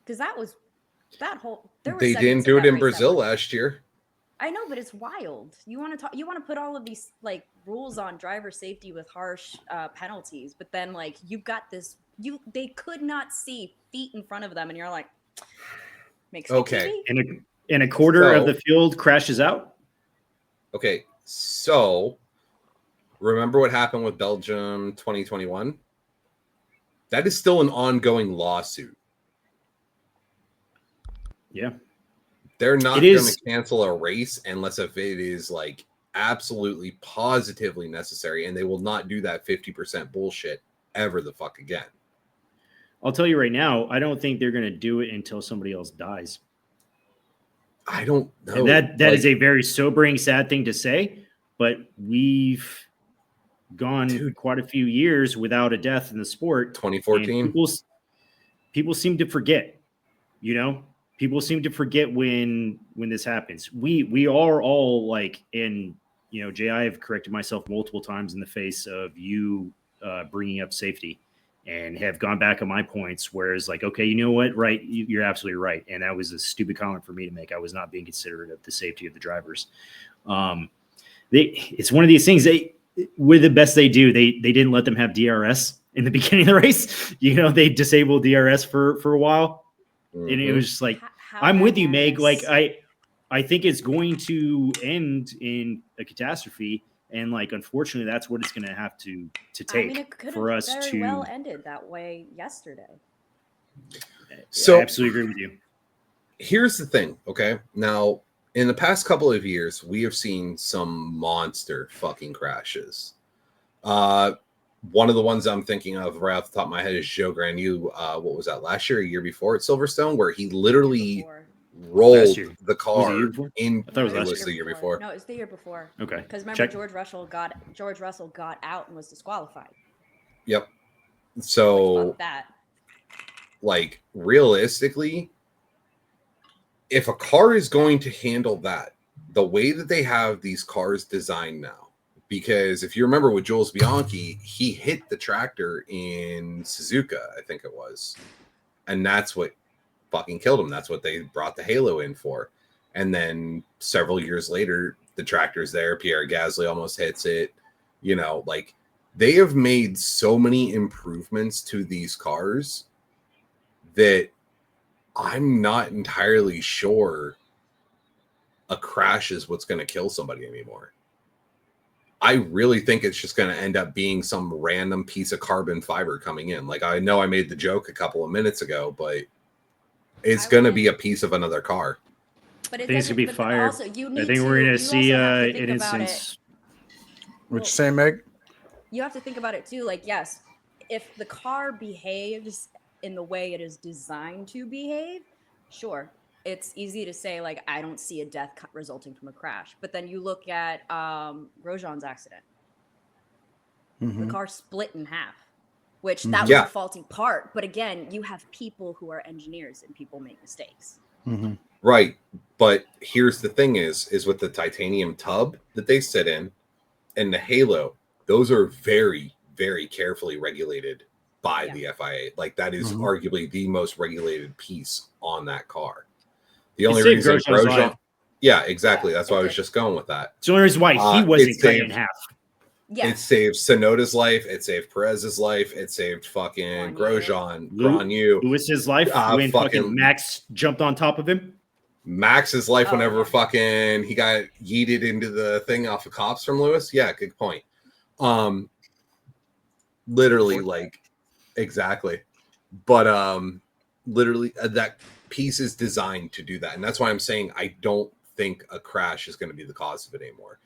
Because they didn't do it in Brazil last year. I know, but it's wild. You want to put all of these like rules on driver safety with harsh penalties, but then like you've got this. They could not see feet in front of them, and you're like, makes okay. And a quarter of the field crashes out. Okay, so remember what happened with Belgium 2021? That is still an ongoing lawsuit. Yeah. They're not going to cancel a race unless if it is like absolutely positively necessary, and they will not do that 50% bullshit ever the fuck again. I'll tell you right now, I don't think they're going to do it until somebody else dies. I don't know. And that is a very sobering, sad thing to say, but we've gone quite a few years without a death in the sport. 2014. People seem to forget, People seem to forget when this happens. We are all like, and Jay, I have corrected myself multiple times in the face of you bringing up safety, and have gone back on my points. Whereas, like, okay, you know what? Right, you're absolutely right, and that was a stupid comment for me to make. I was not being considerate of the safety of the drivers. It's one of these things. With the best they do, they didn't let them have DRS in the beginning of the race. They disabled DRS for a while. And it was just like, I'm with you, Meg. Like, I think it's going to end in a catastrophe. And like, unfortunately, that's what it's going to have to take for us to. Very well ended that way yesterday. So I absolutely agree with you. Here's the thing. Okay. Now, in the past couple of years, we have seen some monster fucking crashes. One of the ones I'm thinking of right off the top of my head is Joe Granu. What was that, last year, a year before at Silverstone, where he literally rolled the car in. I thought it was the year before. No, it was the year before. Okay. Because remember, George Russell got out and was disqualified. Yep. So that, like, realistically, if a car is going to handle that, the way that they have these cars designed now. Because if you remember with Jules Bianchi, he hit the tractor in Suzuka, I think it was. And that's what fucking killed him. That's what they brought the Halo in for. And then several years later, the tractor's there. Pierre Gasly almost hits it. Like, they have made so many improvements to these cars that I'm not entirely sure a crash is what's going to kill somebody anymore. I really think it's just going to end up being some random piece of carbon fiber coming in. Like, I know I made the joke a couple of minutes ago, but it's going to be a piece of another car. But I think it's going to be fire. I think we're going to see an instance. What you say, Meg? You have to think about it too. Like, yes, if the car behaves in the way it is designed to behave, sure. It's easy to say, like, I don't see a death resulting from a crash. But then you look at Grosjean's accident. The car split in half, which that was a faulty part. But again, you have people who are engineers and people make mistakes. Right. But here's the thing is with the titanium tub that they sit in and the Halo, those are very, very carefully regulated by the FIA. Like, that is arguably the most regulated piece on that car. The only reason Grosjean, exactly. That's why I was just going with that. It's the only reason why he wasn't cut in half. Yeah. It saved Sonoda's life. It saved Perez's life. It saved fucking Grosjean, Granu. Lewis's life when fucking Max jumped on top of him. Max's life whenever fucking he got yeeted into the thing off of cops from Lewis. Yeah, good point. Literally, like, exactly. But literally that piece is designed to do that, and that's why I'm saying I don't think a crash is going to be the cause of it anymore.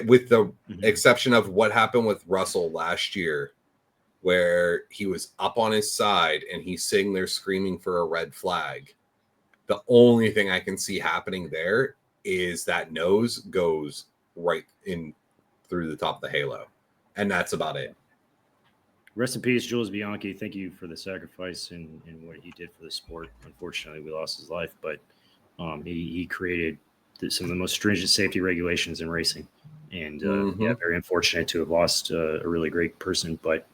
With the exception of what happened with Russell last year, where he was up on his side and he's sitting there screaming for a red flag. The only thing I can see happening there is that nose goes right in through the top of the halo. And that's about it. Rest in peace, Jules Bianchi. Thank you for the sacrifice and what he did for the sport. Unfortunately, we lost his life, but he created some of the most stringent safety regulations in racing. And very unfortunate to have lost a really great person. But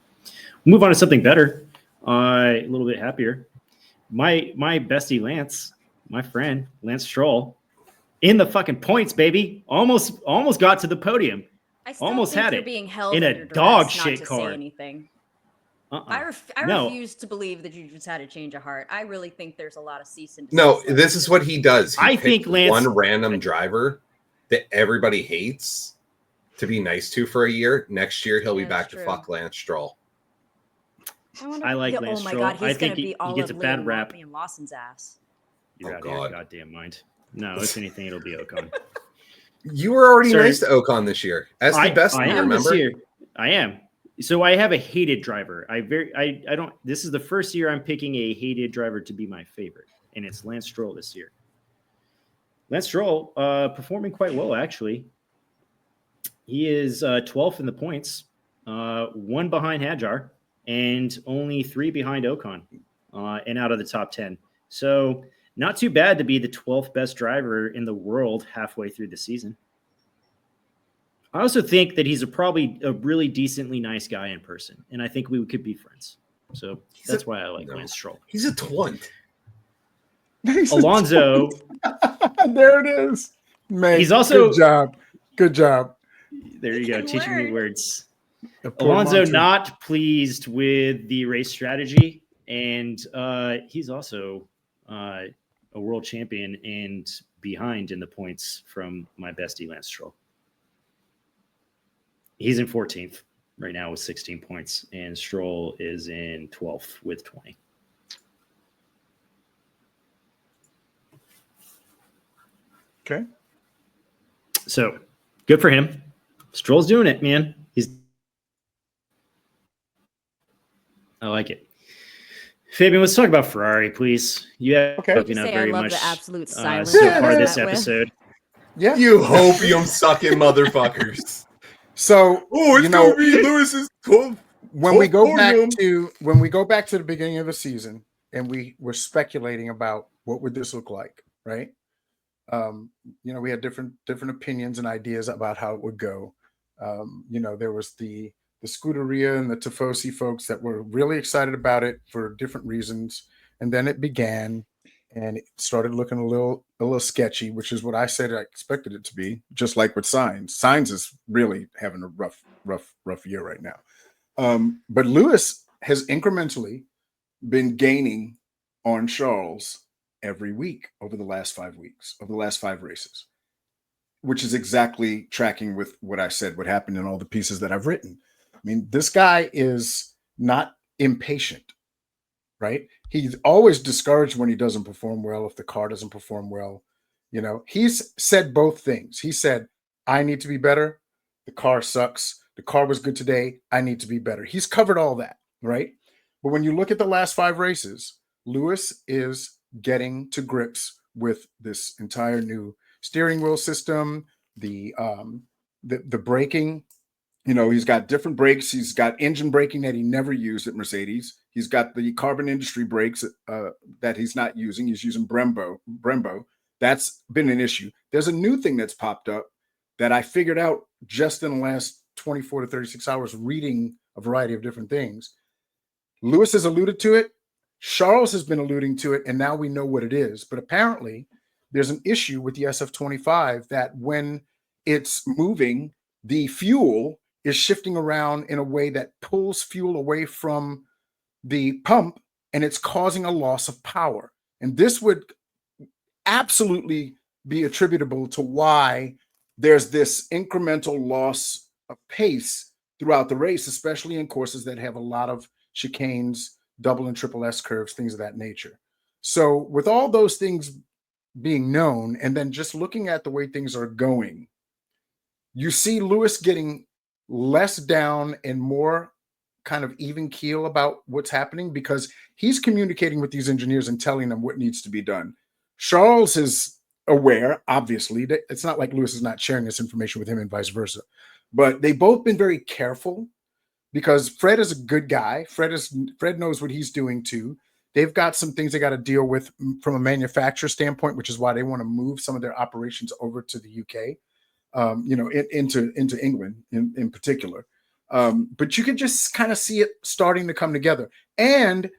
we'll move on to something better, a little bit happier. My bestie Lance, my friend Lance Stroll, in the fucking points, baby. Almost got to the podium. I still almost think had you're it being held in under a dog shit not to car. say anything. I No. refuse to believe that you just had a change of heart. I really think there's a lot of cease and desist. No, this is what he does. He I think Lance, one random driver that everybody hates to be nice to for a year. Next year, he'll be back to fuck Lance Stroll. I like Lance Stroll. Oh my God, he's going to be all gets of a bad Liam rap. and Lawson's ass. You're out of your goddamn mind. No, if anything, it'll be Ocon. You were already nice to Ocon this year. As the best, I am remember? This year. I am. So I have a hated driver. I don't. This is the first year I'm picking a hated driver to be my favorite, and it's Lance Stroll this year. Lance Stroll performing quite well, actually. He is 12th in the points, 1 behind Hadjar, and only 3 behind Ocon, and out of the top 10. So not too bad to be the 12th best driver in the world halfway through the season. I also think that he's probably a really decently nice guy in person, and I think we could be friends. So that's why I like Lance Stroll. He's a twant. Alonso. There it is. Man, he's also good job. There you go, teaching me words. Alonso not pleased with the race strategy, and he's also a world champion and behind in the points from my bestie Lance Stroll. He's in 14th right now with 16 points, and Stroll is in 12th with 20. Okay. So good for him. Stroll's doing it, man. I like it. Fabian, let's talk about Ferrari, please. You have spoken up very much the absolute silence so far this episode. Yeah. You hopium sucking motherfuckers. So it's gonna be Lewis's 12th. When we go back to the beginning of the season, and we were speculating about what would this look like, right? We had different opinions and ideas about how it would go. There was the Scuderia and the Tifosi folks that were really excited about it for different reasons, and then it began, and it started looking a little sketchy, which is what I said I expected it to be. Just like with Sainz. Sainz is really having a rough year right now. But Lewis has incrementally been gaining on Charles every week over the last 5 weeks, over the last 5 races, which is exactly tracking with what I said would happen in all the pieces that I've written. I mean, this guy is not impatient, right? He's always discouraged when he doesn't perform well, if the car doesn't perform well. He's said both things. He said, I need to be better. The car sucks. The car was good today. I need to be better. He's covered all that, right? But when you look at the last 5 races, Lewis is getting to grips with this entire new steering wheel system, the braking. He's got different brakes. He's got engine braking that he never used at Mercedes. He's got the carbon industry brakes that he's not using. He's using Brembo. That's been an issue. There's a new thing that's popped up that I figured out just in the last 24 to 36 hours reading a variety of different things. Lewis has alluded to it. Charles has been alluding to it, and now we know what it is. But apparently there's an issue with the SF25 that when it's moving, the fuel is shifting around in a way that pulls fuel away from the pump, and it's causing a loss of power. And this would absolutely be attributable to why there's this incremental loss of pace throughout the race, especially in courses that have a lot of chicanes, double and triple S curves, things of that nature. So with all those things being known, and then just looking at the way things are going, you see Lewis getting less down and more kind of even keel about what's happening because he's communicating with these engineers and telling them what needs to be done. Charles is aware, obviously. It's not like Lewis is not sharing this information with him and vice versa. But they've both been very careful because Fred is a good guy. Fred knows what he's doing too. They've got some things they got to deal with from a manufacturer standpoint, which is why they want to move some of their operations over to the UK, into England in particular. But you can just kind of see it starting to come together. And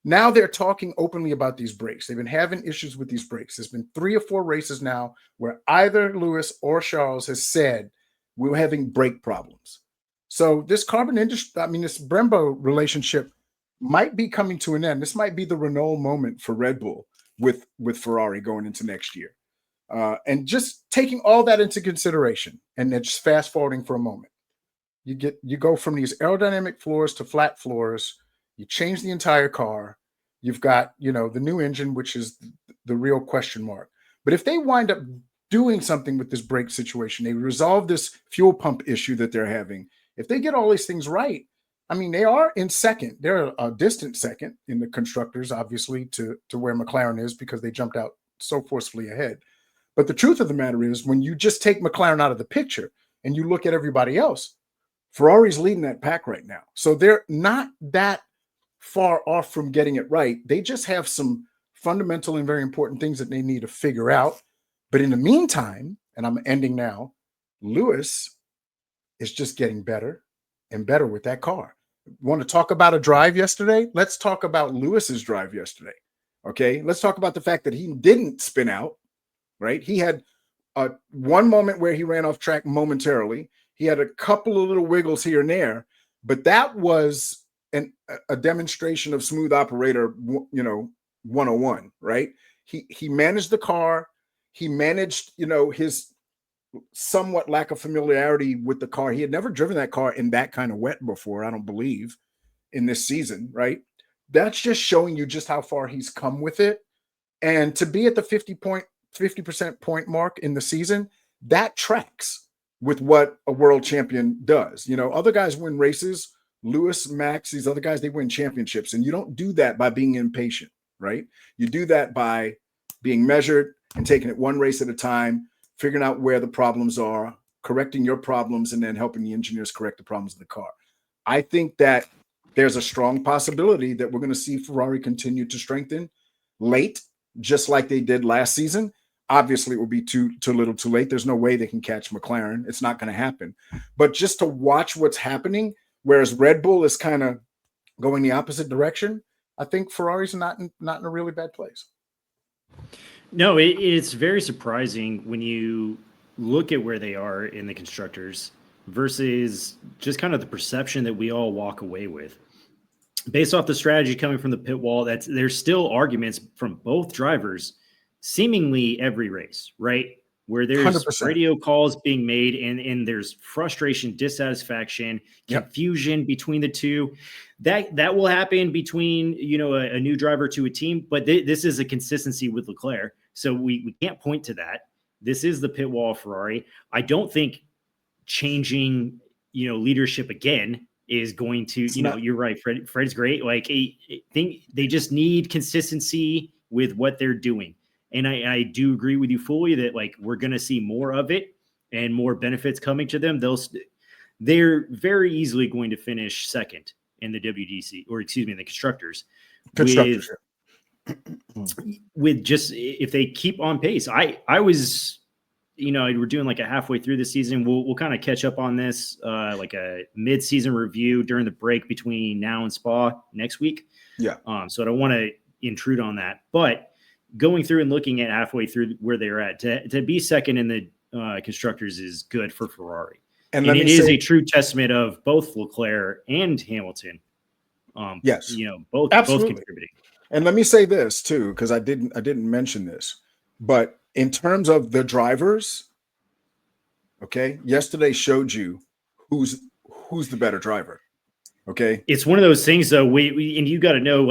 now they're talking openly about these brakes. They've been having issues with these brakes. There's been 3 or 4 races now where either Lewis or Charles has said we're having brake problems. So this carbon industry, this Brembo relationship might be coming to an end. This might be the Renault moment for Red Bull with Ferrari going into next year. And just taking all that into consideration and then just fast forwarding for a moment. You go from these aerodynamic floors to flat floors. You change the entire car. You've got, the new engine, which is the real question mark. But if they wind up doing something with this brake situation, they resolve this fuel pump issue that they're having. If they get all these things right, they are in second. They're a distant second in the constructors, obviously, to where McLaren is because they jumped out so forcefully ahead. But the truth of the matter is when you just take McLaren out of the picture and you look at everybody else, Ferrari's leading that pack right now. So they're not that far off from getting it right. They just have some fundamental and very important things that they need to figure out. But in the meantime, and I'm ending now, Lewis is just getting better and better with that car. Want to talk about a drive yesterday? Let's talk about Lewis's drive yesterday. Okay, let's talk about the fact that he didn't spin out, right? He had one moment where he ran off track momentarily. He had a couple of little wiggles here and there, but that was a demonstration of smooth operator, 101, right? He managed the car. He managed, his somewhat lack of familiarity with the car. He had never driven that car in that kind of wet before, I don't believe, in this season, right? That's just showing you just how far he's come with it. And to be at the 50% point mark in the season, that tracks with what a world champion does. Other guys win races, Lewis, Max, these other guys, they win championships. And you don't do that by being impatient, right? You do that by being measured and taking it one race at a time, figuring out where the problems are, correcting your problems, and then helping the engineers correct the problems of the car. I think that there's a strong possibility that we're going to see Ferrari continue to strengthen late, just like they did last season. Obviously, it will be too little too late. There's no way they can catch McLaren. It's not going to happen. But just to watch what's happening, whereas Red Bull is kind of going the opposite direction, I think Ferrari's not in a really bad place. No, it's very surprising when you look at where they are in the constructors versus just kind of the perception that we all walk away with. Based off the strategy coming from the pit wall, there's still arguments from both drivers seemingly every race, right? Where there's 100%. Radio calls being made and there's frustration, dissatisfaction, confusion between the two. That will happen between, a new driver to a team, but this is a consistency with Leclerc. So we can't point to that. This is the pit wall of Ferrari. I don't think changing, leadership again is going to, you're right. Fred's great. Like I think they just need consistency with what they're doing. And I do agree with you fully that we're going to see more of it and more benefits coming to them. They're very easily going to finish second in the WDC, or excuse me, in the constructors. With just if they keep on pace. I was, we're doing a halfway through the season. We'll kind of catch up on this, a mid-season review during the break between now and Spa next week. Yeah. So I don't want to intrude on that, but going through and looking at halfway through where they're at, to be second in the constructors is good for Ferrari. And it is a true testament of both Leclerc and Hamilton. Yes, both contributing. And let me say this too, because I didn't mention this, but in terms of the drivers, okay, yesterday showed you who's the better driver. Okay, it's one of those things though. We and you got to know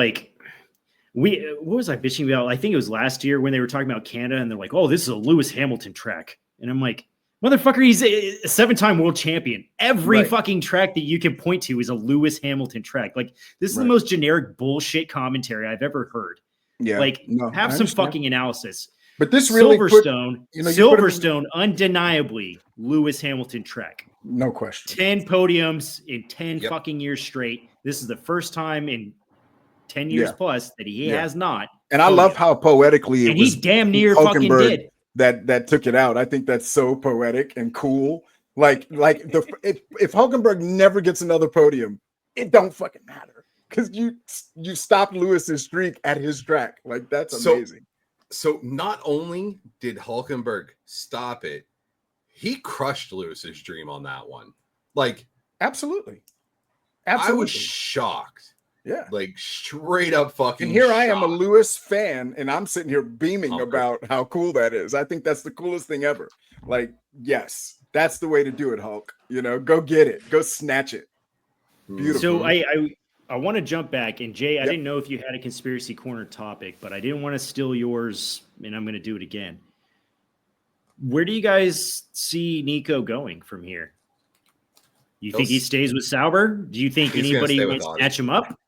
what was I bitching about? I think it was last year when they were talking about Canada and they're like, oh, this is a Lewis Hamilton track. And I'm like, Motherfucker, he's a 7-time world champion. Every fucking track that you can point to is a Lewis Hamilton track. Like, this is the most generic bullshit commentary I've ever heard. Yeah. Like, have some fucking analysis. But this really Silverstone, undeniably Lewis Hamilton track. No question. 10 podiums in 10 fucking years straight. This is the first time in 10 years plus that he has not. And I love how poetically and he's damn near fucking did. That took it out. I think that's so poetic and cool. Like if Hulkenberg never gets another podium, it don't fucking matter because you stopped Lewis's streak at his track. Like that's amazing. So not only did Hulkenberg stop it, he crushed Lewis's dream on that one. Like absolutely. I was shocked. Yeah, like straight up fucking. And here shocked. I am, a Lewis fan, and I'm sitting here beaming about how cool that is. I think that's the coolest thing ever. Like, yes, that's the way to do it, Hulk. You know, go get it, go snatch it. Beautiful. So I want to jump back, and Jay, I didn't know if you had a conspiracy corner topic, but I didn't want to steal yours, and I'm going to do it again. Where do you guys see Nico going from here? You think he stays with Sauber? Do you think anybody might snatch him up?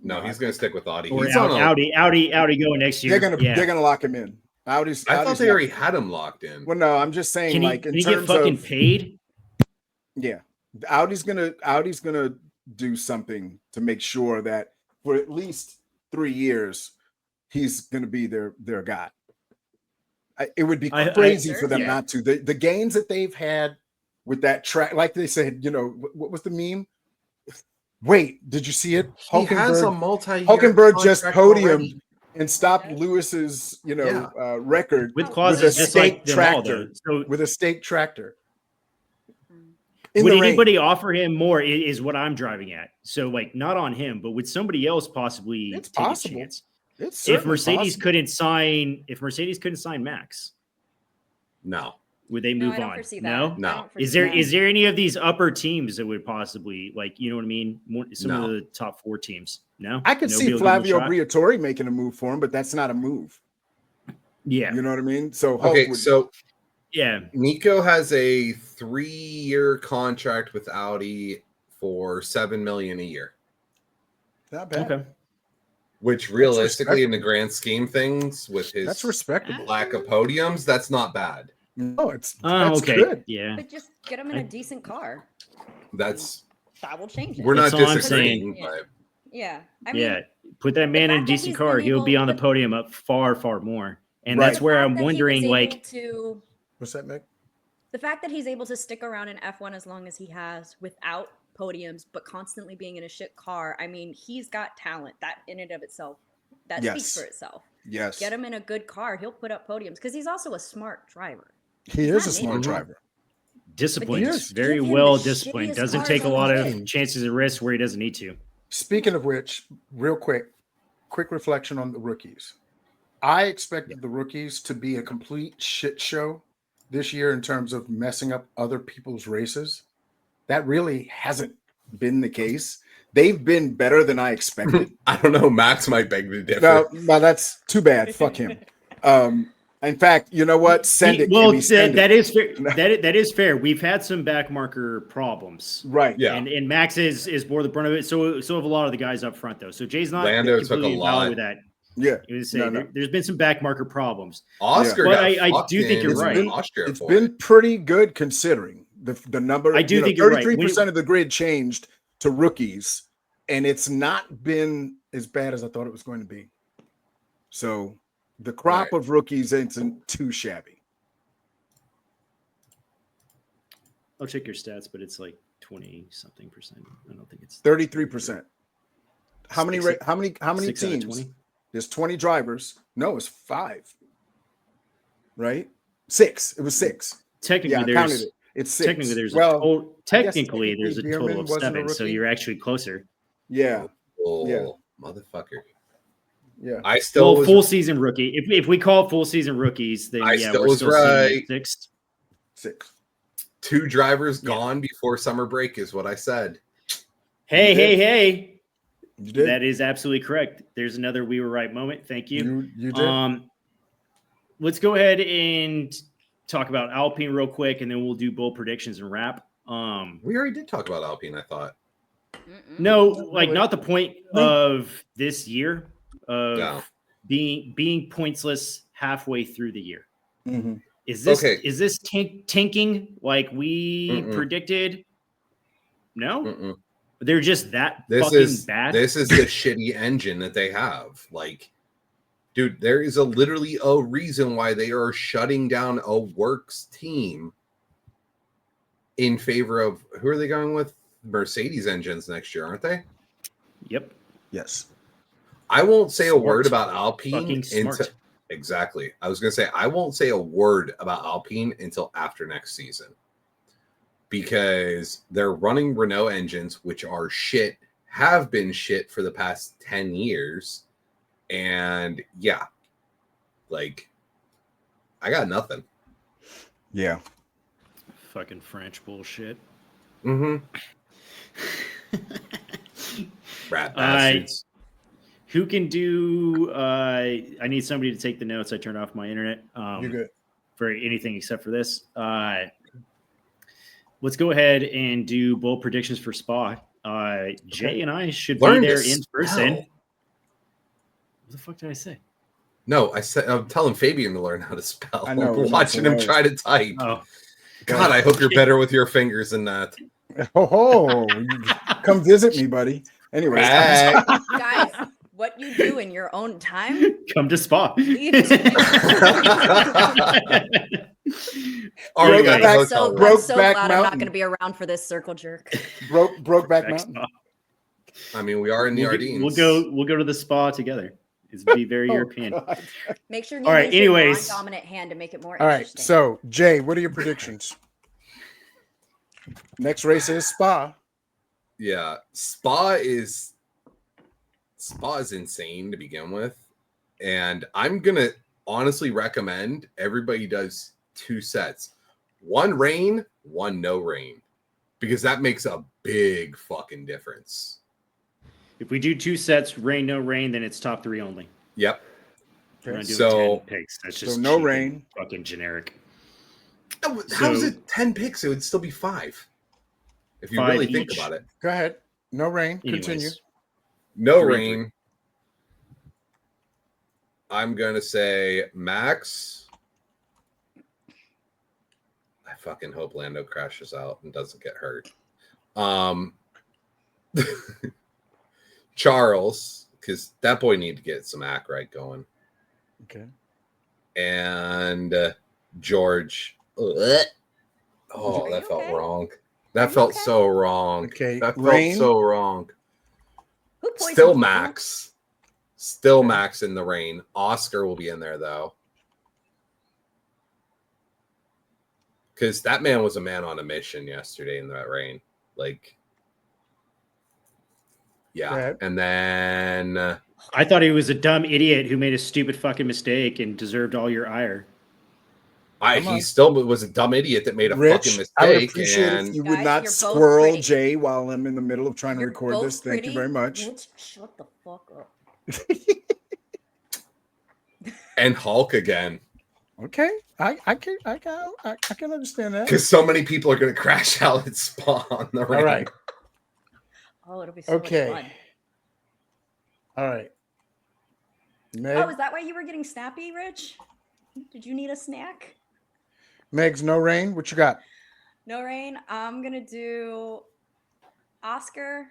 No, he's going to stick with Audi. Or Audi going next year. They're gonna lock him in. I thought they already had him locked in. Well, no, I'm just saying, can he get fucking paid? Yeah, Audi's gonna do something to make sure that for at least 3 years he's gonna be their guy. It would be crazy for them not to. The gains that they've had with that track, like they said, you know, what was the meme? Wait, did you see it? He has a multi-year Hulkenberg just podiumed and stopped Lewis's, record with clauses just like tractor. With a stake tractor. Would anybody offer him more? Is what I'm driving at. So, like, not on him, but would somebody else possibly take a chance? If Mercedes couldn't sign Max, no. Would they move on? No. Is there any of these upper teams that would possibly, like, you know what I mean? Some of the top 4 teams. No, I could see Flavio Briatore making a move for him, but that's not a move. Yeah, you know what I mean. So Nico has a 3-year contract with Audi for $7 million a year. Not bad. Okay. Which realistically, in the grand scheme things, with his that's respectable lack of podiums, that's not bad. No, that's good. Yeah, but just get him in a decent car. That will change it. We're not disagreeing. I mean, put that man in a decent car. He'll be on the podium up far, far more. And that's where I'm wondering, like, what's that, Meg? The fact that he's able to stick around in F1 as long as he has without podiums, but constantly being in a shit car. I mean, he's got talent. That in and of itself, that speaks for itself. Yes. Get him in a good car. He'll put up podiums because he's also a smart driver. He is a smart driver. Disciplined, very well disciplined. Doesn't take a lot of chances and risks where he doesn't need to. Speaking of which, real quick reflection on the rookies. I expected the rookies to be a complete shit show this year in terms of messing up other people's races. That really hasn't been the case. They've been better than I expected. I don't know. Max might beg to differ. No, that's too bad. Fuck him. In fact, you know what? That is fair. That is fair. We've had some backmarker problems, right? Yeah, and Max is more the brunt of it. So have a lot of the guys up front, though. So Jay's not Lando took a lot with that. Yeah, there's been some backmarker problems. Oscar, but I do think you're right. It's been pretty good considering the number. I do think you're right. 33% of the grid changed to rookies, and it's not been as bad as I thought it was going to be. So. The crop of rookies isn't too shabby. I'll check your stats, but it's like 20-something%. I don't think it's 33%. How many teams? There's 20 drivers. No, it's 5. Right? 6. It was 6. Technically, It's 6. Technically, there's a total of 7. So you're actually closer. Yeah. Motherfucker. Yeah, I still full season rookie. If we call full season rookies, then we're still right. 6. 2 drivers gone before summer break is what I said. Hey! You did. That is absolutely correct. There's another we were right moment. Thank you. You did. Let's go ahead and talk about Alpine real quick, and then we'll do bold predictions and wrap. We already did talk about Alpine, I thought. No, like not the point of this year of being pointsless halfway through the year. Mm-hmm. Is this tanking like we predicted? No, they're just that fucking bad. This is the shitty engine that they have. Like, dude, there is literally a reason why they are shutting down a works team in favor of who are they going with? Mercedes engines next year, aren't they? Yep. Yes. I won't say a word about Alpine until exactly. I was going to say I won't say a word about Alpine until after next season, because they're running Renault engines, which are shit, have been shit for the past 10 years. And yeah, like, I got nothing. Yeah. Fucking French bullshit. Mm-hmm. Rat bastards. Who can do I need somebody to take the notes. I turned off my internet. You're good. For anything except for this. Let's go ahead and do bold predictions for Spa. Jay and I should be there in person. What the fuck did I say? No, I'm telling Fabian to learn how to spell. I know. Watching him try to type. Oh. God, I hope you're better with your fingers than that. Oh, come visit me, buddy. Anyways, guys, what you do in your own time? Come to Spa. I'm so glad I'm not going to be around for this circle jerk. Brokeback Mountain. I mean, we are in the Ardennes. We'll go to the Spa together. It's be very European. God. Make sure you use your non-dominant hand to make it more All interesting. right, so Jay, what are your predictions? Next race is Spa. Yeah, Spa is insane to begin with, and I'm gonna honestly recommend everybody does 2 sets: 1 rain, 1 no rain, because that makes a big fucking difference. If we do 2 sets, rain, no rain, then it's top 3 only. Yep. We're not doing 10 picks. That's just no rain. Fucking generic. How's it 10 picks? It would still be 5. If you really think about it. Go ahead. No rain. Anyways. Continue. No rain. I'm going to say Max. I fucking hope Lando crashes out and doesn't get hurt. Charles, because that boy need to get some act right going. Okay. And George. Oh, that felt wrong. That felt so wrong. Okay. That felt so wrong. Still Still Max. Still Max in the rain. Oscar will be in there, though. Because that man was a man on a mission yesterday in that rain. Like, yeah. And then I thought he was a dumb idiot who made a stupid fucking mistake and deserved all your ire. He still was a dumb idiot that made a fucking mistake. I would appreciate if you would not squirrel Jay while I'm in the middle of trying to record this. Thank you very much. Shut the fuck up. And Hulk again. Okay, I can understand that. Because so many people are going to crash out at Spa on the rain. All right. Oh, it'll be so much fun. All right. Meg, oh, is that why you were getting snappy, Rich? Did you need a snack? Megs, no rain. What you got? No rain. I'm gonna do Oscar,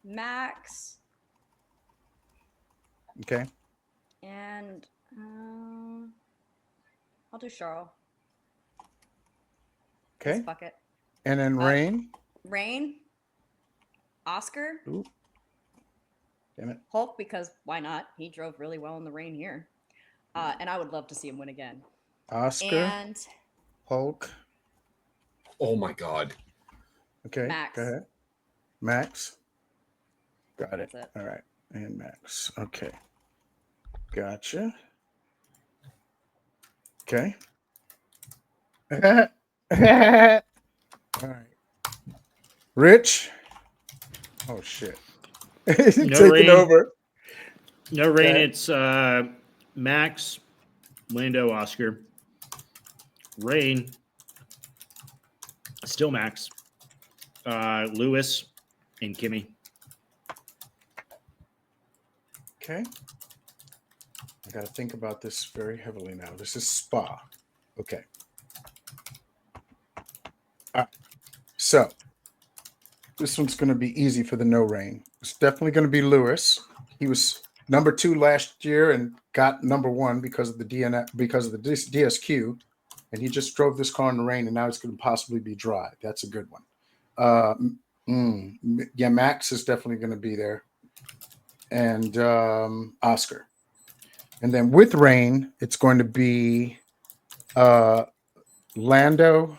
Max. Okay. And I'll do Charles. Okay. Fuck it. And then rain. Rain. Oscar. Ooh. Damn it. Hulk, because why not? He drove really well in the rain here. And I would love to see him win again. Oscar. And Hulk. Oh my God. Okay. Max. Go ahead. Max. Got it. That's it. All right. And Max. Okay. Gotcha. Okay. All right. Rich. Oh shit. Taking over. No rain. It's Max, Lando, Oscar. Rain, still Max, Lewis, and Kimmy. Okay. I got to think about this very heavily now. This is Spa. Okay. So this one's going to be easy for the no rain. It's definitely going to be Lewis. He was number 2 last year and got number 1 because of the DSQ, and he just drove this car in the rain, and now it's going to possibly be dry. That's a good one. Yeah, Max is definitely going to be there, and Oscar. And then with rain, it's going to be Lando,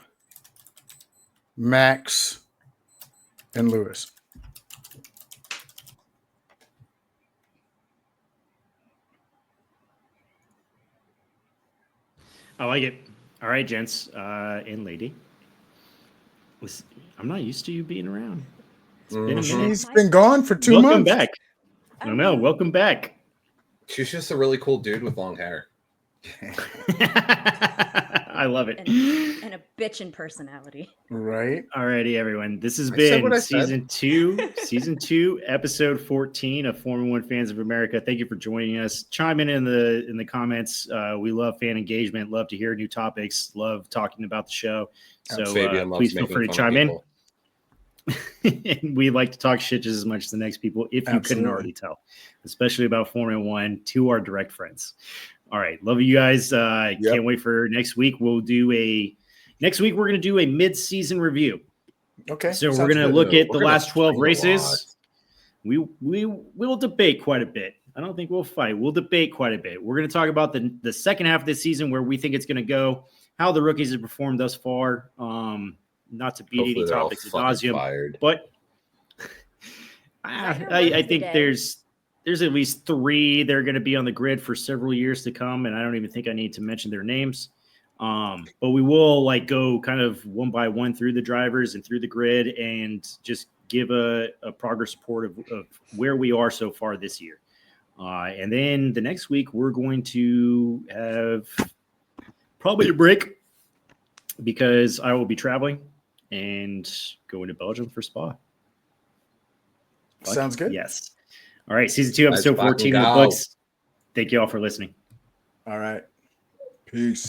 Max, and Lewis. I like it. All right, gents and lady. I'm not used to you being around. It's been a minute. He's been gone for 2 months. Welcome back. No, welcome back. She's just a really cool dude with long hair. I love it. And a bitchin' personality. Right. Alrighty, everyone. This has been season 2, episode 14 of Formula One Fans of America. Thank you for joining us. Chime in the comments. We love fan engagement. Love to hear new topics. Love talking about the show. So please feel free to chime in. And we like to talk shit just as much as the next people, if you couldn't already tell, especially about Formula One to our direct friends. All right. Love you guys. Can't wait for next week. We're going to do a mid-season review. Okay. So we're going to look at the last 12 races. We'll debate quite a bit. I don't think we'll fight. We'll debate quite a bit. We're going to talk about the second half of this season, where we think it's going to go, how the rookies have performed thus far. Not to beat any topics ad nauseum, but I think there's at least 3 that are going to be on the grid for several years to come, and I don't even think I need to mention their names. But we will go kind of one by one through the drivers and through the grid, and just give a progress report of where we are so far this year. And then the next week we're going to have probably a break because I will be traveling and going to Belgium for Spa. Sounds good. Yes. All right. Season 2, episode 14 in the books. Thank you all for listening. All right. Peace.